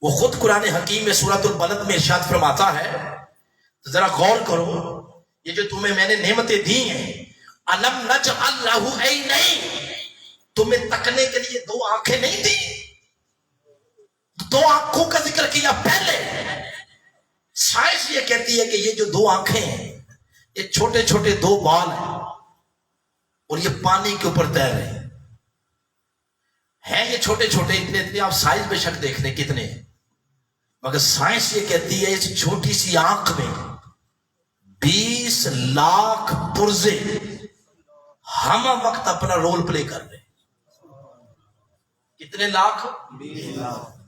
وہ خود قرآن حکیم میں سورۃ البلد میں ارشاد فرماتا ہے، تو ذرا غور کرو، یہ جو تمہیں میں نے نعمتیں دی ہیں، الم نجعل لہ عینین، تمہیں تکنے کے لیے دو آنکھیں نہیں دی، دو آنکھوں کا ذکر کیا پہلے۔ سائنس یہ کہتی ہے کہ یہ جو دو آنکھیں ہیں یہ چھوٹے چھوٹے دو بال ہیں اور یہ پانی کے اوپر تیر رہے ہیں، یہ چھوٹے چھوٹے اتنے اتنے، آپ سائز بے شک دیکھ لیں کتنے ہیں، مگر سائنس یہ کہتی ہے اس چھوٹی سی آنکھ میں 20 لاکھ پرزے ہم وقت اپنا رول پلے کر رہے ہیں۔ کتنے لاکھ؟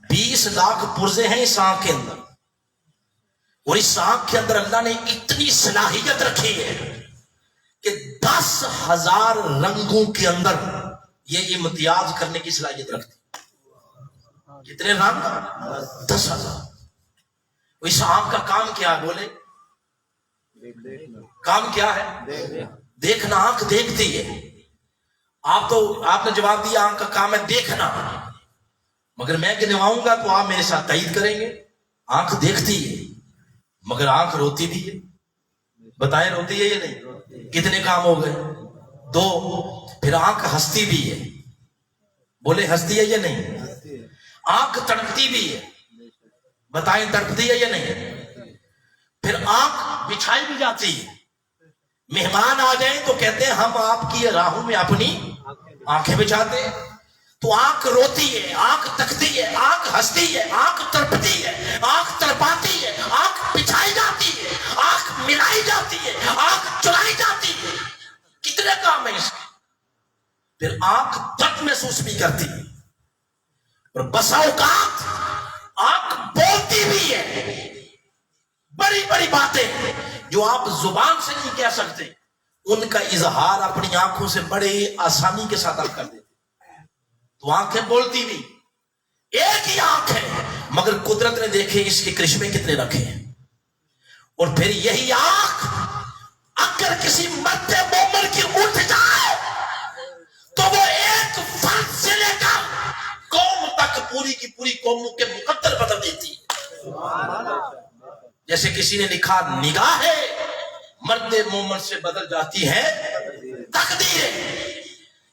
20 لاکھ پرزے ہیں اس آنکھ کے اندر، اور اس آنکھ کے اندر اللہ نے اتنی صلاحیت رکھی ہے کہ 10,000 رنگوں کے اندر یہ امتیاز کرنے کی صلاحیت رکھتی ہے۔ کتنے رنگ؟ 10,000۔ اس آنکھ کا کام کیا ہے بولے؟ کام کیا ہے؟ دیکھنا۔ آنکھ دیکھتی ہے، آپ نے جواب دیا آنکھ کا کام ہے دیکھنا، مگر میں گنواؤں گا تو آپ میرے ساتھ تائید کریں گے۔ آنکھ دیکھتی ہے مگر آنکھ روتی بھی ہے، بتائیں روتی ہے یا نہیں؟ کتنے کام ہو گئے؟ 2۔ پھر آنکھ ہنستی بھی ہے، بولے ہنستی ہے یا نہیں؟ آنکھ تڑپتی بھی ہے، بتائیں تڑپتی ہے یا نہیں؟ پھر آنکھ بچھائی بھی جاتی ہے، مہمان آ جائیں تو کہتے ہیں ہم آپ کی راہوں میں اپنی آنکھیں بچھاتے ہیں۔ تو آنکھ روتی ہے، آنکھ تکتی ہے، آنکھ ہنستی ہے، آنکھ تڑپتی ہے، آنکھ تڑپاتی ہے، آنکھ بچھائی جاتی ہے، آنکھ ملائی جاتی ہے، آنکھ چلائی جاتی ہے۔ کتنے کام ہیں اس کے؟ پھر آنکھ درد محسوس بھی کرتی ہے، اور بسا اوقات آنکھ بولتی بھی ہے، بڑی بڑی باتیں جو آپ زبان سے نہیں کہہ سکتے ان کا اظہار اپنی آنکھوں سے بڑے آسانی کے ساتھ آپ کر دیتے۔ تو آنکھیں بولتی بھی، ایک ہی آنکھ ہے مگر قدرت نے دیکھے اس کے کرشمے کتنے رکھے ہیں۔ اور پھر یہی آنکھ اگر کسی مرد مومن کی اٹھ جائے تو وہ ایک فرد سے لے کر قوم تک پوری کی پوری قوموں کے مقدر بدل دیتی ہے۔ جیسے کسی نے لکھا نگاہ مرد مومن سے بدل جاتی ہے تقدیر،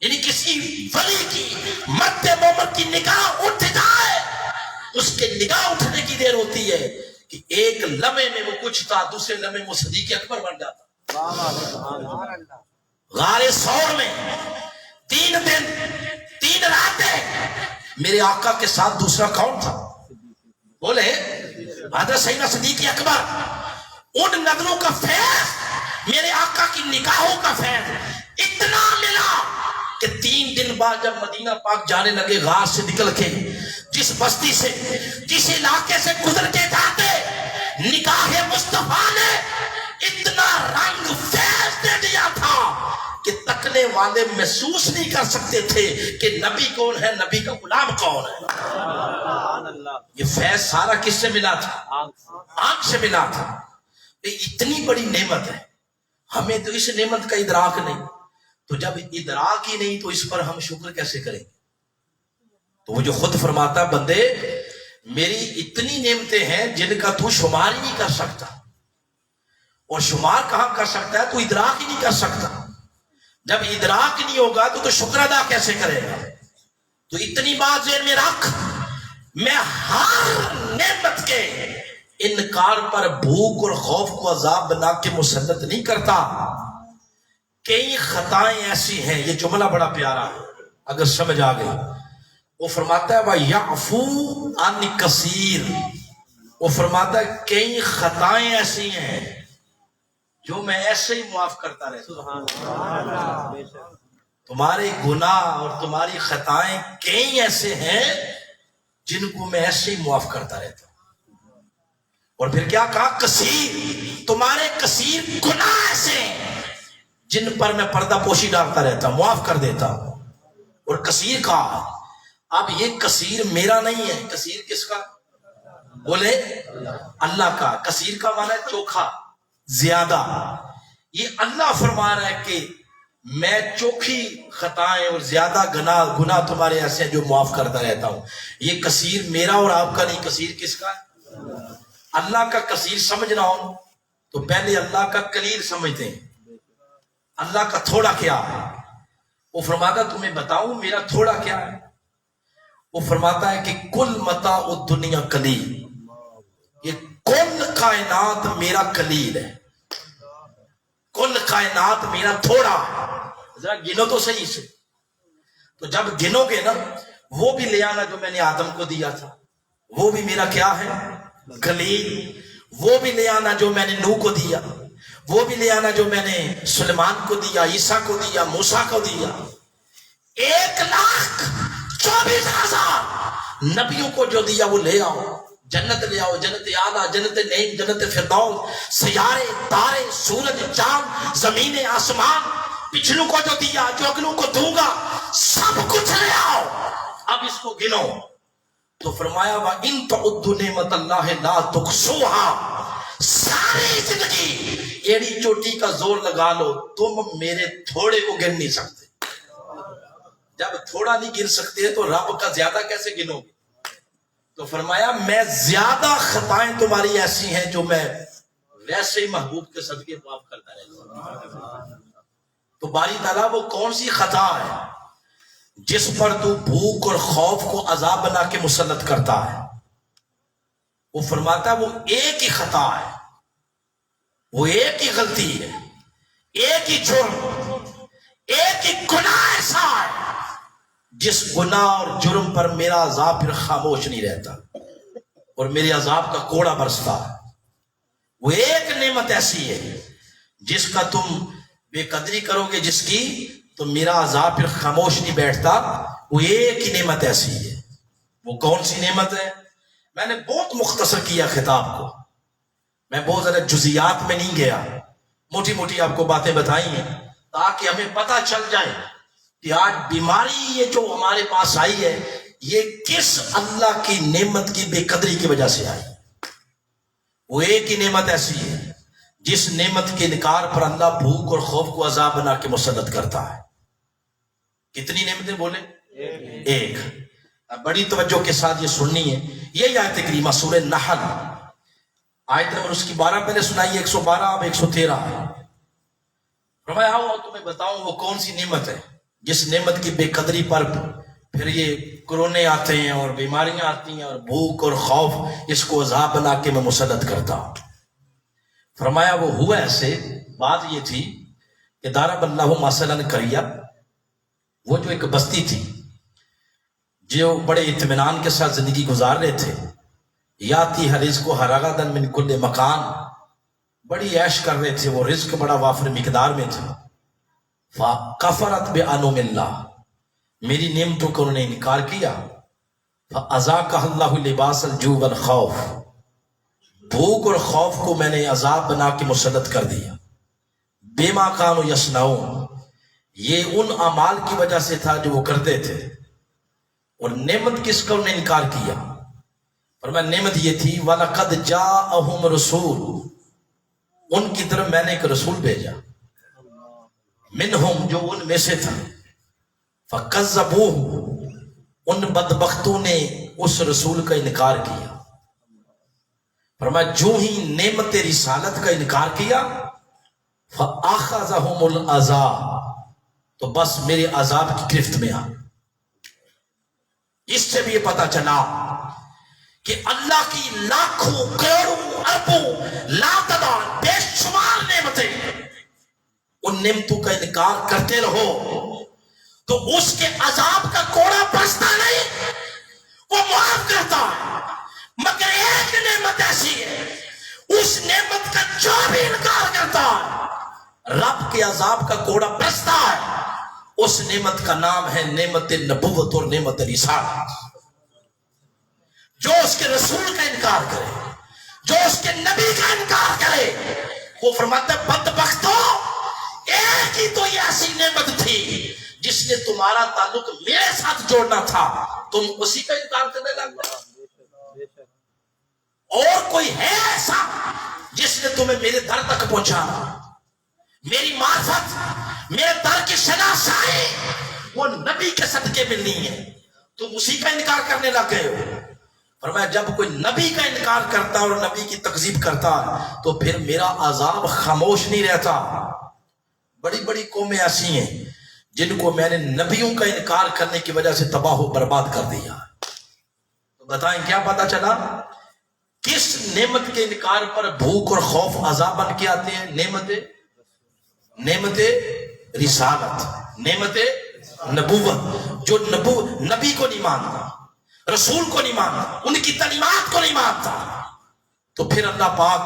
یعنی کسی ولی کی مرد مومن کی نگاہ اٹھ جائے، اس کے نگاہ اٹھنے کی دیر ہوتی ہے کہ ایک لمحے میں وہ کچھ تھا، دوسرے لمحے وہ صدیق اکبر بن جاتا۔ غار ثور میں 3 دن 3 راتیں میرے آقا کے ساتھ دوسرا کون تھا؟ بولے حضرت سیدنا صدیق اکبر۔ ان نظروں کا فیض، میرے آقا کی نگاہوں کا فیض اتنا ملا کہ 3 دن بعد جب مدینہ پاک جانے لگے، غار سے نکل کے جس بستی سے جس علاقے سے گزر کے جاتے، نگاہ مصطفیٰ نے اتنا رنگ فیض دے دیا تھا کہ تکنے والے محسوس نہیں کر سکتے تھے کہ نبی کون ہے، نبی کا غلام کون ہے۔ یہ فیض سارا کس سے ملا تھا؟ آنکھ سے ملا تھا۔ یہ اتنی بڑی نعمت ہے، ہمیں تو اس نعمت کا ادراک نہیں، تو جب ادراک ہی نہیں تو اس پر ہم شکر کیسے کریں گے؟ تو وہ جو خود فرماتا بندے میری اتنی نعمتیں ہیں جن کا تو شمار ہی نہیں کر سکتا، اور شمار کہاں کر سکتا ہے، تو ادراک ہی نہیں کر سکتا۔ جب ادراک نہیں ہوگا تو شکر ادا کیسے کرے گا؟ تو اتنی بات ذہن میں رکھ، میں ہر نعمت کے انکار پر بھوک اور خوف کو عذاب بنا کے مسلط نہیں کرتا۔ کئی خطائیں ایسی ہیں، یہ جملہ بڑا پیارا ہے اگر سمجھ آ گئی۔ وہ فرماتا ہے وَيَعْفُو عَنْ كَثِيرٍ، وہ فرماتا ہے کئی خطائیں ایسی ہیں جو میں ایسے ہی معاف کرتا رہتا ہوں۔ تمہارے گناہ اور تمہاری خطائیں کئی ایسے ہیں جن کو میں ایسے ہی معاف کرتا رہتا ہوں۔ اور پھر کیا کہا؟ کثیر، تمہارے کثیر گناہ ایسے ہیں جن پر میں پردہ پوشی ڈالتا رہتا ہوں، معاف کر دیتا ہوں۔ اور کثیر کہا، اب یہ کثیر میرا نہیں ہے، کثیر کس کا؟ بولے اللہ کا۔ کثیر کا معنی ہے چوکھا، زیادہ۔ یہ اللہ فرما رہا ہے کہ میں چوکھی خطائیں اور زیادہ گناہ تمہارے ایسے ہیں جو معاف کرتا رہتا ہوں۔ یہ کثیر میرا اور آپ کا نہیں، کثیر کس کا ہے؟ اللہ کا کثیر سمجھنا ہو تو پہلے اللہ کا قلیل سمجھتے ہیں۔ اللہ کا تھوڑا کیا ہے؟ وہ فرماتا تمہیں بتاؤں میرا تھوڑا کیا ہے؟ وہ فرماتا ہے کہ کل متاع الدنیا قلیل، یہ کل کائنات میرا قلیل ہے، کل کائنات میرا تھوڑا ہے۔ ذرا گنو تو صحیح سے۔ تو جب گنو گے نا، وہ بھی لے آنا جو میں نے آدم کو دیا تھا، وہ بھی میرا کیا ہے؟ قلیل۔ وہ بھی لے آنا جو میں نے نوح کو دیا، وہ بھی لے آنا جو میں نے سلیمان کو دیا، عیسیٰ کو دیا، موسیٰ کو دیا۔ 1,24,000 نبیوں کو جو دیا وہ لے آؤ، جنت لے آؤ، جنت اعلیٰ، جنت نعیم، جنت فردوس، سیارے، تارے، سورج، چاند، زمین، آسمان، پچھلوں کو جو دیا، جو اگلوں کو دوں گا، سب کچھ لے آؤ۔ اب اس کو گنو تو فرمایا وَإِن تَعُدُّوا نِعْمَتَ اللَّهِ لَا تُحْصُوهَا، ساری زندگی ایڑی چوٹی کا زور لگا لو، تم میرے تھوڑے کو گن نہیں سکتے۔ جب تھوڑا نہیں گن سکتے تو رب کا زیادہ کیسے گنو گے؟ تو فرمایا میں زیادہ خطائیں تمہاری ایسی ہیں جو میں ویسے ہی محبوب کے صدقے معاف کرتا رہتا ہوں۔ تو باری تعالیٰ وہ کون سی خطا ہے جس پر تو بھوک اور خوف کو عذاب بنا کے مسلط کرتا ہے؟ وہ فرماتا ہے وہ ایک ہی خطا ہے، وہ ایک ہی غلطی ہے، ایک ہی جرم، ایک ہی گناہ ایسا ہے جس گناہ اور جرم پر میرا عذاب پھر خاموش نہیں رہتا اور میرے عذاب کا کوڑا برستا ہے۔ وہ ایک نعمت ایسی ہے جس کا تم بے قدری کرو گے، جس کی تو میرا عذاب پھر خاموش نہیں بیٹھتا۔ وہ ایک ہی نعمت ایسی ہے۔ وہ کون سی نعمت ہے؟ میں نے بہت مختصر کیا خطاب کو، میں بہت زیادہ جزیات میں نہیں گیا، موٹی موٹی آپ کو باتیں بتائی ہیں تاکہ ہمیں پتہ چل جائے کہ آج بیماری یہ جو ہمارے پاس آئی ہے یہ کس اللہ کی نعمت کی بے قدری کی وجہ سے آئی۔ وہ ایک ہی نعمت ایسی ہے جس نعمت کے انکار پر اللہ بھوک اور خوف کو عذاب بنا کے مسلط کرتا ہے۔ کتنی نعمتیں بولے؟ ایک۔ اب بڑی توجہ کے ساتھ یہ سننی ہے، یہ آیت کریمہ سورہ نحل آیت نمبر اس کی 12 پہلے سنائی، 112 اب 113۔ فرمایا آؤ تمہیں بتاؤں وہ کون سی نعمت ہے جس نعمت کی بے قدری پر پھر یہ کرونے آتے ہیں اور بیماریاں آتی ہیں اور بھوک اور خوف اس کو عذاب بنا کے میں مسلط کرتا ہوں۔ فرمایا وہ ہوا ایسے، بات یہ تھی کہ ضرب اللہ مثلا قریہ، وہ جو ایک بستی تھی جو بڑے اطمینان کے ساتھ زندگی گزار رہے تھے، یاتی ہر رزق و رغدا من کل مکان، بڑی عیش کر رہے تھے، وہ رزق بڑا وافر مقدار میں تھا۔ فکفرت بانعم اللہ، میری نعمتوں کو انہوں نے انکار کیا۔ فاذاقها اللہ لباس الجوع والخوف، بھوک اور خوف کو میں نے عذاب بنا کے مسلط کر دیا۔ بما کانوا یصنعون، یہ ان اعمال کی وجہ سے تھا جو وہ کرتے تھے۔ اور نعمت کس کا انہوں نے انکار کیا؟ فرمایا نعمت یہ تھی وَلَقَدْ جَاءَهُمْ رَسُولٌ، ان کی طرف میں نے ایک رسول بھیجا، منہم جو ان میں سے تھا، فَكَذَّبُوهُ، ان بدبختوں نے اس رسول کا انکار کیا۔ فرمایا جو ہی نعمت رسالت کا انکار کیا، فَأَخَذَهُمُ الْعَذَابُ، تو بس میرے عذاب کی گرفت میں آ۔ اس سے بھی یہ پتا چلا کہ اللہ کی لاکھوں کروڑوں اربوں لاتعداد بے شمار نعمتیں، ان نعمتوں کا انکار کرتے رہو تو اس کے عذاب کا کوڑا برستا نہیں، وہ معاف کرتا ہے۔ مگر ایک نعمت ایسی ہے، اس نعمت کا جو بھی انکار کرتا ہے رب کے عذاب کا کوڑا برستا ہے۔ اس نعمت کا نام ہے نعمت نبوت اور نعمت رسالت۔ جو اس کے رسول کا انکار کرے، جو اس کے نبی کا انکار کرے، وہ فرماتا ہے بدبختو، ایک ہی تو یہ ایسی نعمت تھی جس نے تمہارا تعلق میرے ساتھ جوڑنا تھا، تم اسی کا انکار کرنے لگ گئے۔ اور کوئی ہے ایسا جس نے تمہیں میرے در تک پہنچانا، میری معرفت، میرے در کی شناسائی وہ نبی کے صدقے ملنی ہے، تم اسی کا انکار کرنے لگ گئے ہو۔ فرمایا جب کوئی نبی کا انکار کرتا اور نبی کی تکذیب کرتا تو پھر میرا عذاب خاموش نہیں رہتا۔ بڑی بڑی قومیں ایسی ہیں جن کو میں نے نبیوں کا انکار کرنے کی وجہ سے تباہ و برباد کر دیا۔ تو بتائیں کیا پتا چلا؟ کس نعمت کے انکار پر بھوک اور خوف عذاب بن کے آتے ہیں؟ نعمت رسالت، نعمت نبوت۔ جو نبی کو نہیں مانتا، رسول کو نہیں مانتا، ان کی تعلیمات کو نہیں مانتا، تو پھر اللہ پاک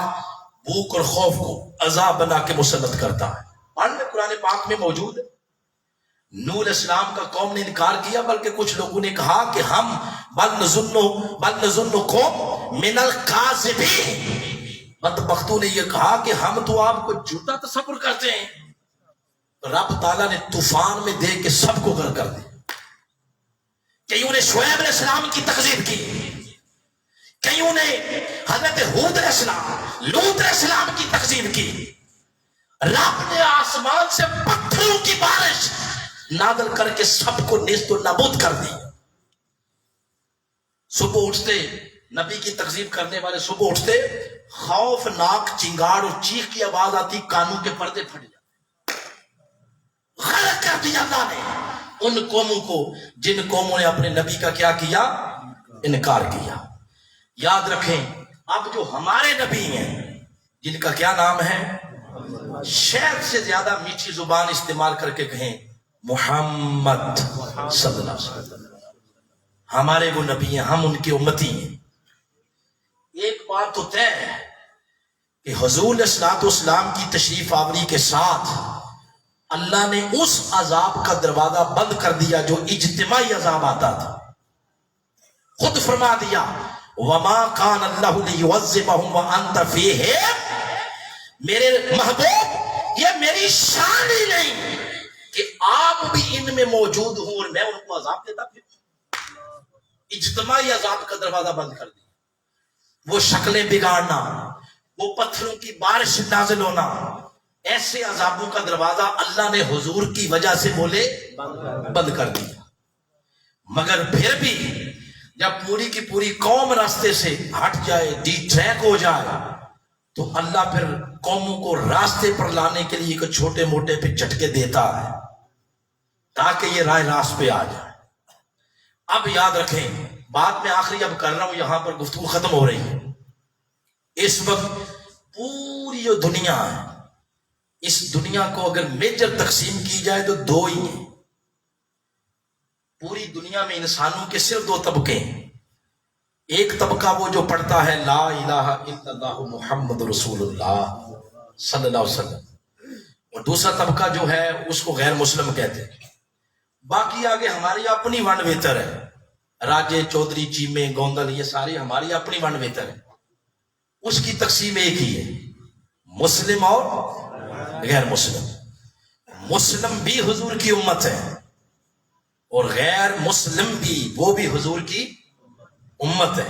بھوک اور خوف کو عذاب بنا کے مسلط کرتا ہے۔ پڑھ لیں، قرآن پاک میں موجود ہے۔ نوح علیہ السلام کا قوم نے انکار کیا، بلکہ کچھ لوگوں نے کہا کہ ہم بل نظنکم من الکاذبین، بدبختوں نے یہ کہا کہ ہم تو آپ کو جھوٹا تصور کرتے ہیں۔ رب تعالیٰ نے طوفان میں دے کے سب کو غرق کر دیا۔ کئیوں نے شعیب علیہ السلام کی تکذیب کی، کئیوں نے حضرت ہود علیہ السلام، لوط علیہ السلام کی تکذیب کی۔ رب نے آسمان سے پتھروں کی بارش نازل کر کے سب کو نیست و نابود کر دی۔ صبح اٹھتے نبی کی تکذیب کرنے والے، صبح اٹھتے خوفناک چنگاڑ اور چیخ کی آواز آتی، کانوں کے پردے پھٹ جاتے۔ غرق کر دیا اللہ نے ان قوموں کو جن قوموں نے اپنے نبی کا کیا کیا؟ انکار کیا۔ یاد رکھیں، اب جو ہمارے نبی ہیں جن کا کیا نام ہے، شہد سے زیادہ میٹھی زبان استعمال کر کے کہیں محمد صلی اللہ علیہ وسلم، ہمارے وہ نبی ہیں، ہم ان کی امتی ہیں۔ ایک بات تو طے ہے کہ حضور علیہ الصلوۃ والسلام کی تشریف آوری کے ساتھ اللہ نے اس عذاب کا دروازہ بند کر دیا جو اجتماعی عذاب آتا تھا۔ خود فرما دیا وما کان اللہ لیعذبہم وانت فیہم، میرے محبوب یہ میری شان ہی نہیں کہ آپ بھی ان میں موجود ہوں اور میں ان کو عذاب دیتا پھر۔ اجتماعی عذاب کا دروازہ بند کر دیا۔ وہ شکلیں بگاڑنا، وہ پتھروں کی بارش نازل ہونا، ایسے عذابوں کا دروازہ اللہ نے حضور کی وجہ سے بولے بند کر دیا۔ مگر پھر بھی جب پوری کی پوری قوم راستے سے ہٹ جائے، ڈی ٹریک ہو جائے، تو اللہ پھر قوموں کو راستے پر لانے کے لیے ایک چھوٹے موٹے پہ جھٹکے دیتا ہے تاکہ یہ راہ راست پہ آ جائے۔ اب یاد رکھیں، بات میں آخری اب کر رہا ہوں، یہاں پر گفتگو ختم ہو رہی ہے۔ اس وقت پوری جو دنیا ہے، اس دنیا کو اگر میجر تقسیم کی جائے تو دو ہی ہیں۔ پوری دنیا میں انسانوں کے صرف دو طبقے ہیں۔ ایک طبقہ وہ جو پڑھتا ہے لا الہ الا اللہ محمد رسول اللہ صلی اللہ علیہ وسلم، اور دوسرا طبقہ جو ہے اس کو غیر مسلم کہتے ہیں۔ باقی آگے ہماری اپنی ون ویتر ہے، راجے، چودھری، چیمے، گوندل، یہ ساری ہماری اپنی ون ویتر ہے۔ اس کی تقسیم ایک ہی ہے، مسلم اور غیر مسلم۔ مسلم بھی حضور کی امت ہے اور غیر مسلم بھی، وہ بھی حضور کی امت ہے۔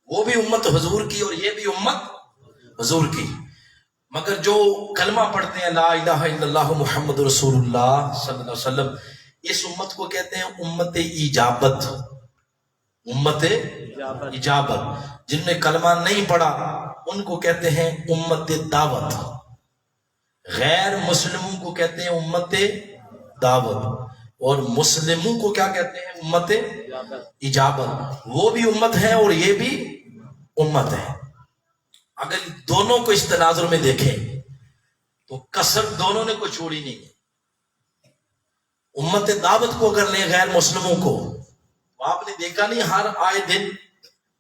وہ بھی امت حضور کی اور یہ بھی امت حضور کی۔ مگر جو کلمہ پڑھتے ہیں لا الہ الا اللہ محمد رسول اللہ صلی اللہ علیہ وسلم، اس امت کو کہتے ہیں امت اجابت۔ امت اجابت۔ جن نے کلمہ نہیں پڑھا ان کو کہتے ہیں امت دعوت۔ غیر مسلموں کو کہتے ہیں امت دعوت، اور مسلموں کو کیا کہتے ہیں؟ امت اجابت. وہ بھی امت ہے اور یہ بھی امت ہے. اگر دونوں کو اس تناظر میں دیکھیں تو کسر دونوں نے کوئی چھوڑی نہیں ہے. امت دعوت کو اگر لیں غیر مسلموں کو، آپ نے دیکھا نہیں ہر آئے دن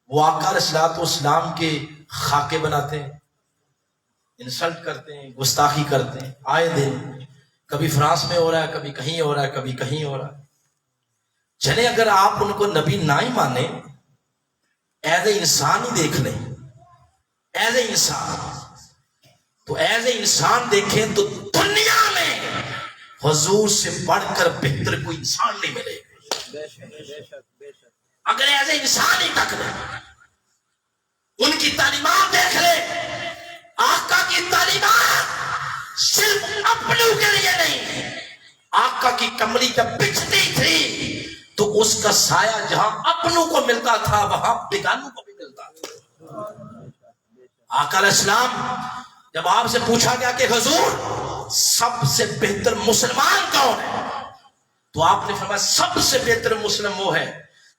وہ آقا علیہ الصلوۃ والسلام کے خاکے بناتے ہیں، انسلٹ کرتے ہیں، گستاخی کرتے ہیں آئے دن. کبھی فرانس میں ہو رہا ہے، کبھی کہیں ہو رہا ہے، کبھی کہیں ہو رہا ہے. چلے اگر آپ ان کو نبی نہ ہی مانیں، ایز اے انسان ہی دیکھ لیں، ایز اے انسان، تو ایز اے انسان دیکھیں تو دنیا میں حضور سے بڑھ کر بہتر کوئی انسان نہیں ملے. اگر ایز اے انسان ہی تک لیں، ان کی تعلیمات دیکھ لیں، آقا کی تعلیمات صرف اپنوں کے لیے نہیں. آقا کی کمری جب بچھتی تھی تو اس کا سایہ جہاں اپنوں کو ملتا تھا وہاں بیگانوں کو بھی ملتا تھا. آقا علیہ السلام جب آپ سے پوچھا گیا کہ حضور سب سے بہتر مسلمان کون ہے، تو آپ نے فرمایا سب سے بہتر مسلم وہ ہے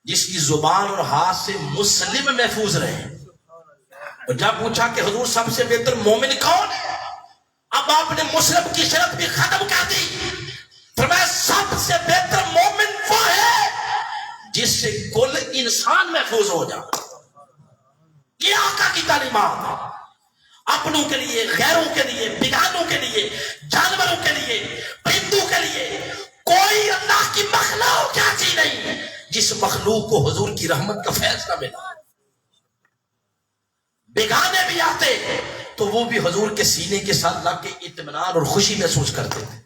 جس کی زبان اور ہاتھ سے مسلم محفوظ رہے. اور جب پوچھا کہ حضور سب سے بہتر مومن کون ہے، اب آپ نے مسلم کی شرط بھی ختم کر دی. فرمایا سب سے بہتر مومن وہ ہے جس سے کل انسان محفوظ ہو جائے. یہ آقا کی تعلیمات ہے، اپنوں کے لیے، غیروں کے لیے، بیگانوں کے لیے، جانوروں کے لیے، پرندوں کے لیے. کوئی اللہ کی مخلوق ایسی نہیں جس مخلوق کو حضور کی رحمت کا فیض نہ ملا. بیگانے بھی آتے تو وہ بھی حضور کے سینے کے ساتھ لگ کے اطمینان اور خوشی محسوس کرتے تھے.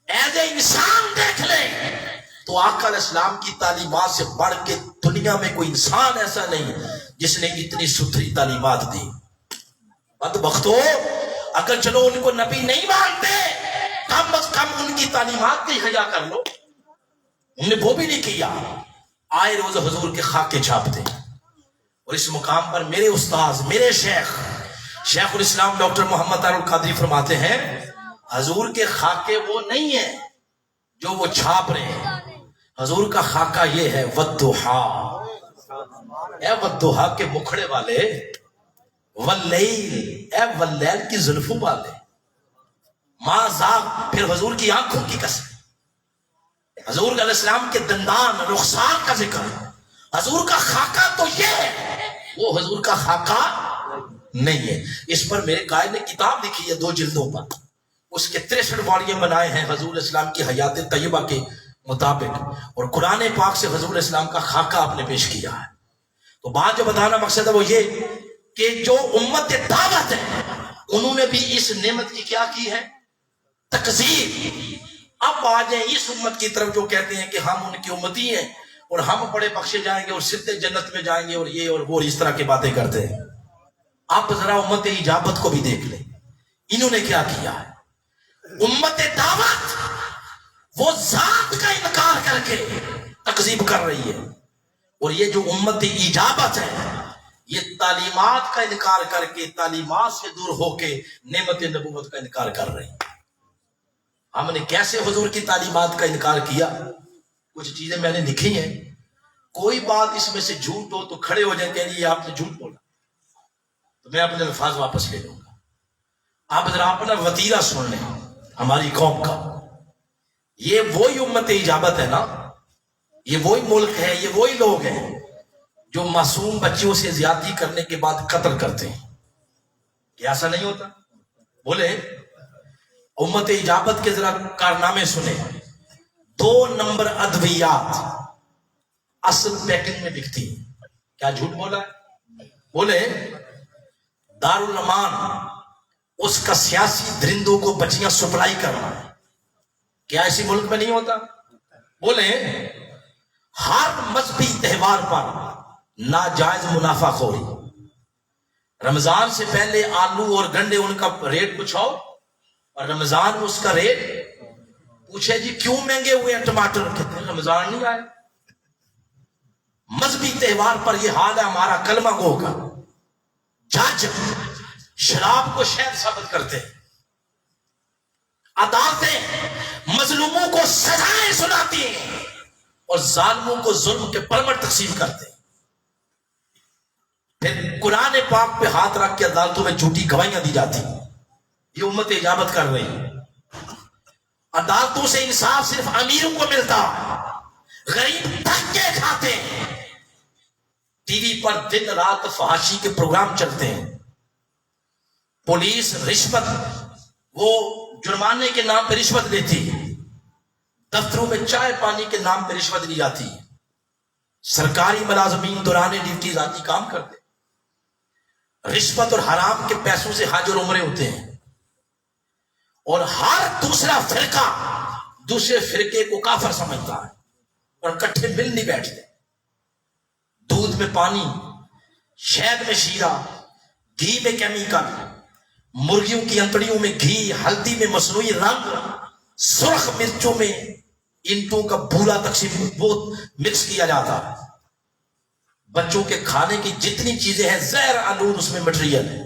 ایز اے انسان دیکھ لیں تو آقا علیہ السلام کی تعلیمات سے بڑھ کے دنیا میں کوئی انسان ایسا نہیں جس نے اتنی ستھری تعلیمات دی. بدبختو، اگر چلو ان کو نبی نہیں مانتے، کم از کم ان کی تعلیمات کی حیا کر لو. انہوں نے وہ بھی نہیں کیا، آئے روز حضور کے خاکے چھاپتے. اور اس مقام پر میرے استاذ، میرے شیخ الاسلام ڈاکٹر محمد طاہر القادری فرماتے ہیں حضور کے خاکے وہ نہیں ہیں جو وہ چھاپ رہے ہیں. حضور کا خاکہ یہ ہے والضحیٰ، اے والضحیٰ کے مکھڑے والے، واللیل، اے واللیل کی زلفوں والے، ما زاغ، پھر حضور کی آنکھوں کی قسم، حضور علیہ السلام کے دندان، رخسار کا ذکر. حضور کا خاکہ تو یہ ہے، وہ حضور کا خاکہ نہیں ہے. اس پر میرے قائد نے کتاب لکھی ہے 2 جلدوں پر، اس کے 63 والیوم بنائے ہیں حضور علیہ السلام کی حیات طیبہ کے مطابق، اور قرآن پاک سے حضور علیہ السلام کا خاکہ آپ نے پیش کیا ہے. تو بات جو بتانا مقصد ہے وہ یہ کہ جو امت دعوت ہے انہوں نے بھی اس نعمت کی کیا کی ہے؟ تکذیب. اب آ جائیں اس امت کی طرف جو کہتے ہیں کہ ہم ان کی امتی ہیں اور ہم بڑے بخشے جائیں گے اور سدھے جنت میں جائیں گے اور یہ اور وہ اس طرح کی باتیں کرتے ہیں. آپ ذرا امت اجابت کو بھی دیکھ لیں، انہوں نے کیا کیا ہے. امت دعوت وہ ذات کا انکار کر کے تکذیب کر رہی ہے، اور یہ جو امت اجابت ہے یہ تعلیمات کا انکار کر کے، تعلیمات سے دور ہو کے نعمت نبوت کا انکار کر رہے ہیں. ہم نے کیسے حضور کی تعلیمات کا انکار کیا؟ کچھ چیزیں میں نے لکھی ہیں، کوئی بات اس میں سے جھوٹ ہو تو کھڑے ہو جائیں کہ یہ آپ نے جھوٹ بولا، تو میں اپنے الفاظ واپس لے لوں گا. آپ ذرا اپنا وتیرہ سن لیں ہماری قوم کا. یہ وہی امت اجابت ہے نا، یہ وہی ملک ہے، یہ وہی لوگ ہیں جو معصوم بچیوں سے زیادتی کرنے کے بعد قتل کرتے ہیں. کیا ایسا نہیں ہوتا؟ بولے امت اجابت کے ذرا کارنامے سنیں. 2 نمبر ادویات اصل پیکنگ میں بکتی ہیں. کیا جھوٹ بولا ہے؟ بولے دارالامان اس کا سیاسی درندوں کو بچیاں سپلائی کرنا ہے. کیا اسی ملک میں نہیں ہوتا؟ بولے ہر مذہبی تہوار پر ناجائز منافع خوری. رمضان سے پہلے آلو اور گنڈے ان کا ریٹ پوچھو اور رمضان میں اس کا ریٹ پوچھے جی کیوں مہنگے ہوئے ہیں ٹماٹر، کہتے ہیں رمضان نہیں آئے. مذہبی تہوار پر یہ حال ہے ہمارا کلمہ گو کا. جج شراب کو شہد ثابت کرتے ہیں، عدالتیں مظلوموں کو سزائیں سناتی ہیں اور ظالموں کو ظلم کے پرمٹ تقسیم کرتے ہیں. پھر قرآن پاک پہ ہاتھ رکھ کے عدالتوں میں جھوٹی گواہیاں دی جاتی. یہ امت اجابت کر رہی ہے. عدالتوں سے انصاف صرف امیروں کو ملتا ہے، غریب دھکے کھاتے ہیں. ٹی وی پر دن رات فحاشی کے پروگرام چلتے ہیں. پولیس رشوت، وہ جرمانے کے نام پہ رشوت لیتی ہے. دفتروں میں چائے پانی کے نام پہ رشوت لی جاتی ہے. سرکاری ملازمین دوران ڈیوٹی ذاتی کام کرتے. رشوت اور حرام کے پیسوں سے حج اور عمرے ہوتے ہیں. اور ہر دوسرا فرقہ دوسرے فرقے کو کافر سمجھتا ہے اور اکٹھے مل نہیں بیٹھتے. دودھ میں پانی، شہد میں شیرہ، گھی میں کیمیکل، مرغیوں کی انتڑیوں میں گھی، ہلدی میں مصنوعی رنگ، سرخ مرچوں میں اینٹوں کا بھولا تقسیم وہ مکس کیا جاتا ہے. بچوں کے کھانے کی جتنی چیزیں ہیں زہر آلود اس میں مٹیریل ہے.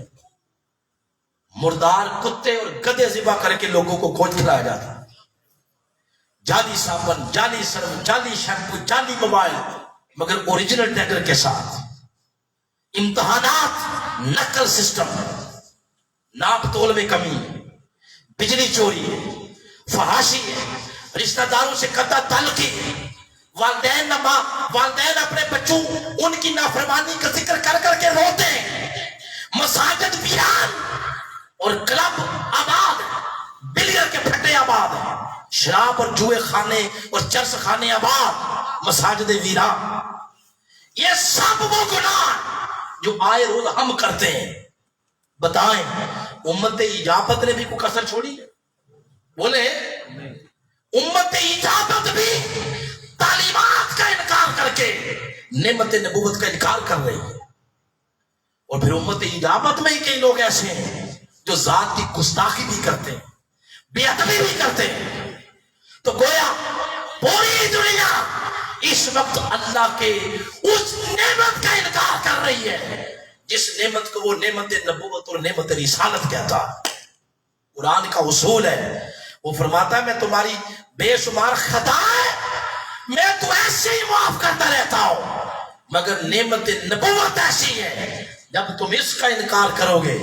مردار کتے اور گدے ذبح کر کے لوگوں کو گوشت کھلایا جاتا ہے. جعلی صابن، جعلی سرف، جعلی شیمپو، جعلی موبائل، مگر اوریجنل ٹیگر کے ساتھ. امتحانات، نقل سسٹم، ناپ تول میں کمی، بجلی چوری، فحاشی، رشتہ داروں سے قطع تعلقی، والدین اپنے بچوں ان کی نافرمانی کا ذکر کر کر کے روتے ہیں. مساجد ویران اور کلب آباد، بلیئر کے پھٹے آباد ہیں. شراب اور جوئے خانے اور چرس خانے آباد، مساجد ویران. یہ سب وہ گناہ جو آئے روز ہم کرتے ہیں. بتائیں امت اجابت نے بھی کوئی کسر چھوڑی ہے؟ بولے امت اجابت بھی تعلیمات کا انکار کر کے نعمت نبوت کا انکار کر رہی ہے. اور پھر امت اجابت میں ہی کئی لوگ ایسے ہیں جو ذات کی گستاخی بھی کرتے ہیں، بے ادبی بھی کرتے ہیں. تو گویا پوری دنیا اس وقت اللہ کے اس نعمت کا انکار کر رہی ہے جس نعمت کو وہ نعمت نبوت اور نعمت رسالت کہتا ہے. قرآن کا اصول ہے، وہ فرماتا ہے میں تمہاری بے شمار خطائیں میں تو ایسے ہی معاف کرتا رہتا ہوں، مگر نعمت نبوت ایسی ہے جب تم اس کا انکار کرو گے،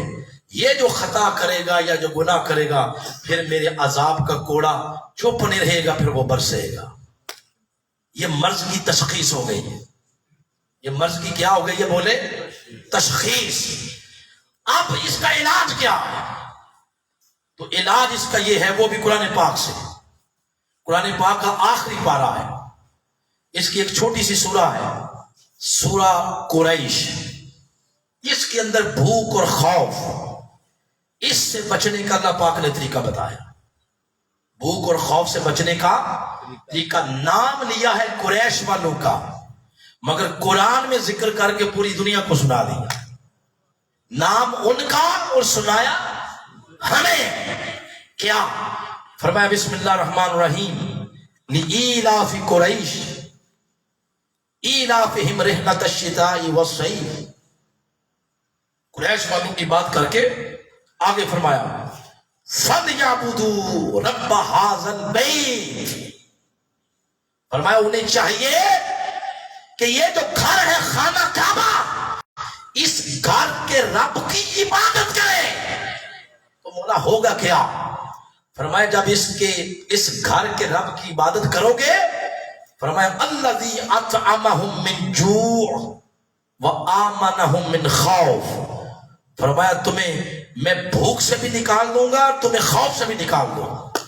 یہ جو خطا کرے گا یا جو گناہ کرے گا پھر میرے عذاب کا کوڑا چپ نہیں رہے گا، پھر وہ برسے گا. یہ مرض کی تشخیص ہو گئی ہے. یہ مرض کی کیا ہو گئی ہے؟ بولے تشخیص. اب اس کا علاج کیا ہے؟ تو علاج اس کا یہ ہے، وہ بھی قرآن پاک سے. قرآن پاک کا آخری پارہ ہے، اس کی ایک چھوٹی سی سورہ ہے، سورہ قریش. اس کے اندر بھوک اور خوف، اس سے بچنے کا اللہ پاک نے طریقہ بتایا. بھوک اور خوف سے بچنے کا طریقہ. نام لیا ہے قریش والوں کا، مگر قرآن میں ذکر کر کے پوری دنیا کو سنا دیا. نام ان کا اور سنایا ہمیں. کیا فرمایا؟ بسم اللہ الرحمن الرحیم، لإیلاف قریش ایلافہم رحلۃ الشتاء والصیف. قریش والوں کی بات کر کے آگے فرمایا فَلْيَعْبُدُوا رَبَّ هَٰذَا الْبَيْتِ. فرمایا انہیں چاہیے کہ یہ جو گھر ہے خانہ کعبہ، اس گھر کے رب کی عبادت کرے. تو مولا ہوگا کیا؟ فرمایا جب اس گھر کے رب کی عبادت کرو گے، فرمایا الذی اطعمہم من جوع وآمنہم من خوف. فرمایا تمہیں میں بھوک سے بھی نکال دوں گا، تمہیں خوف سے بھی نکال دوں گا.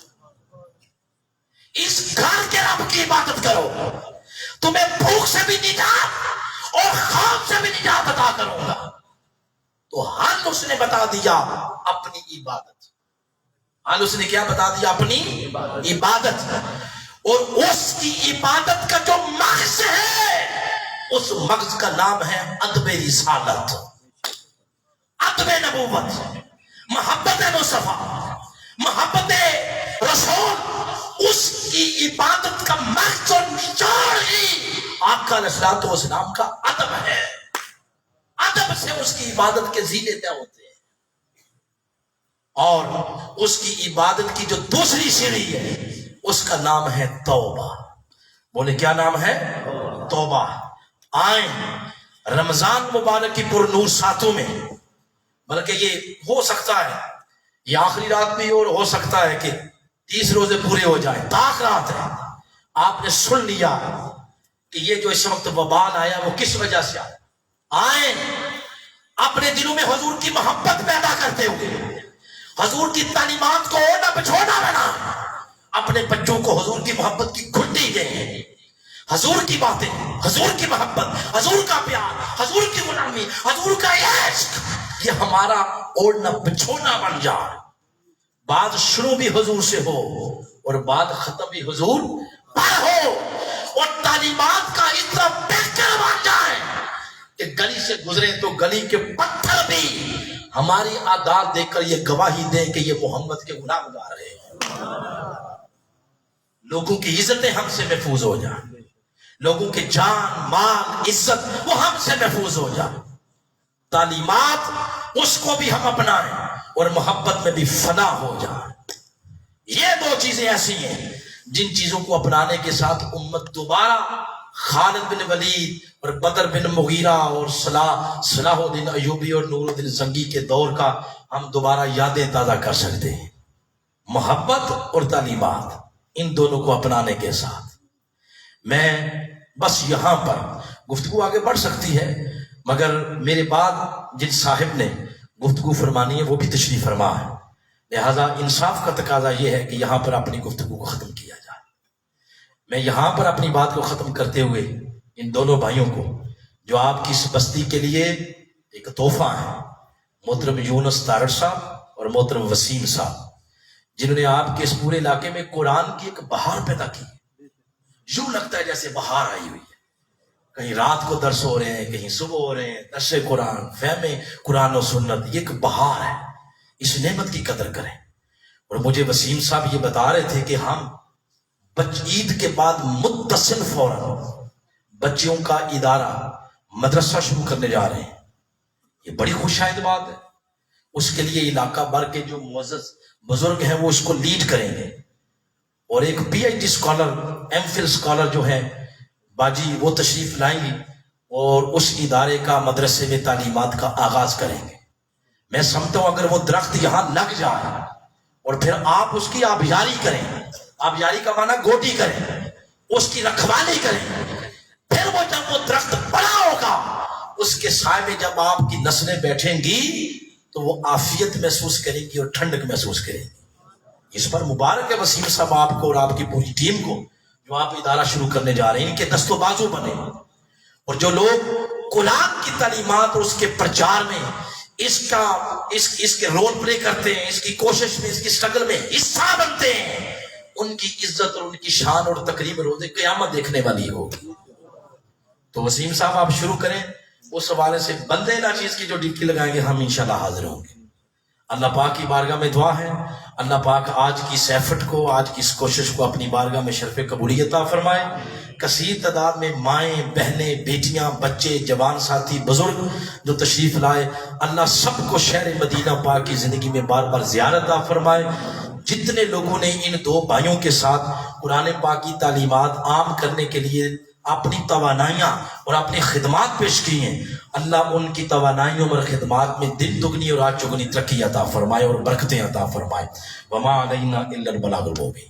اس گھر کے رب کی عبادت کرو، تمہیں بھوک سے بھی نجات اور خوف سے بھی نجات عطا کروں گا. تو حل اس نے بتا دیا اپنی عبادت. حل اس نے کیا بتا دیا؟ اپنی عبادت. اور اس کی عبادت کا جو مغز ہے، اس مغز کا نام ہے ادب رسالت، ادب نبوت، محبت مصطفیٰ، محبت رسول. اس کی عبادت کا مغز اور نچوڑ ہی آقا علیہ الصلوۃ والسلام کا ادب ہے. ادب سے اس کی عبادت کے زیلے طے ہوتے ہیں. اور اس کی عبادت کی جو دوسری سیڑھی ہے اس کا نام ہے توبہ. بولے کیا نام ہے؟ توبہ. آئیں رمضان مبارک کی پر نور ساتوں میں، بلکہ یہ ہو سکتا ہے یہ آخری رات بھی اور ہو سکتا ہے کہ 30 روزے پورے ہو جائیں، طاق رات ہے. آپ نے سن لیا کہ یہ جو اس وقت وبال آیا وہ کس وجہ سے آیا. آئیں اپنے دلوں میں حضور کی محبت پیدا کرتے ہوئے، حضور کی تعلیمات کو نہ بچھونا بنا، اپنے بچوں کو حضور کی محبت کی گھٹی دیں. حضور کی باتیں، حضور کی محبت، حضور کا پیار، حضور کی غلامی، حضور کا عشق، یہ ہمارا اوڑھنا بچھونا بن جائے. بات شروع بھی حضور سے ہو اور بات ختم بھی حضور پر ہو، اور تعلیمات کا اس طرح بہتر بن جائے کہ گلی سے گزرے تو گلی کے پتھر بھی ہماری عادات دیکھ کر یہ گواہی دیں کہ یہ محمد کے غلام گا رہے ہیں. لوگوں کی عزتیں ہم سے محفوظ ہو جائیں، لوگوں کے جان مال عزت وہ ہم سے محفوظ ہو جائے. تعلیمات اس کو بھی ہم اپنائیں اور محبت میں بھی فنا ہو جائیں. یہ دو چیزیں ایسی ہیں جن چیزوں کو اپنانے کے ساتھ امت دوبارہ خالد بن ولید اور بدر بن مغیرہ اور صلاح الدین ایوبی اور نور الدین زنگی کے دور کا ہم دوبارہ یادیں تازہ کر سکتے ہیں. محبت اور تعلیمات، ان دونوں کو اپنانے کے ساتھ. میں بس یہاں پر گفتگو آگے بڑھ سکتی ہے، مگر میرے بعد جن صاحب نے گفتگو فرمانی ہے وہ بھی تشریف فرما ہے، لہذا انصاف کا تقاضا یہ ہے کہ یہاں پر اپنی گفتگو کو ختم کیا جائے. میں یہاں پر اپنی بات کو ختم کرتے ہوئے ان دونوں بھائیوں کو جو آپ کی اس بستی کے لیے ایک تحفہ ہے، محترم یونس تارڑ صاحب اور محترم وسیم صاحب، جنہوں نے آپ کے اس پورے علاقے میں قرآن کی ایک بہار پیدا کی. یوں لگتا ہے جیسے بہار آئی ہوئی ہے. کہیں رات کو درس ہو رہے ہیں، کہیں صبح ہو رہے ہیں، درس قرآن، فہم قرآن و سنت. یہ ایک بہار ہے، اس نعمت کی قدر کریں. اور مجھے وسیم صاحب یہ بتا رہے تھے کہ ہم عید کے بعد متصل فوراً بچیوں کا ادارہ مدرسہ شروع کرنے جا رہے ہیں. یہ بڑی خوشائند بات ہے. اس کے لیے علاقہ بھر کے جو معزز بزرگ ہیں وہ اس کو لیڈ کریں گے، اور ایک P H D scholar, M Phil scholar جو ہے باجی، وہ تشریف لائیں گی اور اس ادارے کا مدرسے میں تعلیمات کا آغاز کریں گے. میں سمجھتا ہوں اگر وہ درخت یہاں لگ جائے اور پھر آپ اس کی آبیاری کریں، آبیاری کا معنی گوٹی کریں، اس کی رکھوالی کریں، پھر وہ جب وہ درخت بڑا ہوگا اس کے سائے میں جب آپ کی نسلیں بیٹھیں گی تو وہ عافیت محسوس کریں گی اور ٹھنڈک محسوس کریں گی. اس پر مبارک ہے وسیم صاحب آپ کو اور آپ کی پوری ٹیم کو جو آپ ادارہ شروع کرنے جا رہے ہیں. ان کے دست و بازو بنے، اور جو لوگ قرآن کی تعلیمات اور اس کے پرچار میں اس کے رول پلے کرتے ہیں، اس کی کوشش میں، اس کی سٹرگل میں حصہ بنتے ہیں، ان کی عزت اور ان کی شان اور تقریب روز قیامت دیکھنے والی ہوگی. تو وسیم صاحب آپ شروع کریں. اس حوالے سے بندے ناچیز کی جو ڈپٹی لگائیں گے ہم انشاءاللہ حاضر ہوں گے. اللہ پاک کی بارگاہ میں دعا ہے اللہ پاک آج کی اس ایفٹ کو، آج کی اس کوشش کو اپنی بارگاہ میں شرف قبولیت عطا فرمائے. کثیر تعداد میں مائیں، بہنیں، بیٹیاں، بچے، جوان ساتھی، بزرگ جو تشریف لائے، اللہ سب کو شہر مدینہ پاک کی زندگی میں بار بار زیارت عطا فرمائے. جتنے لوگوں نے ان دو بھائیوں کے ساتھ قرآن پاک کی تعلیمات عام کرنے کے لیے اپنی توانائیاں اور اپنی خدمات پیش کی ہیں، اللہ ان کی توانائیوں اور خدمات میں دن دگنی اور رات چگنی ترقی عطا فرمائے اور برکتیں عطا فرمائے. وما علینا الا البلاغ المبین.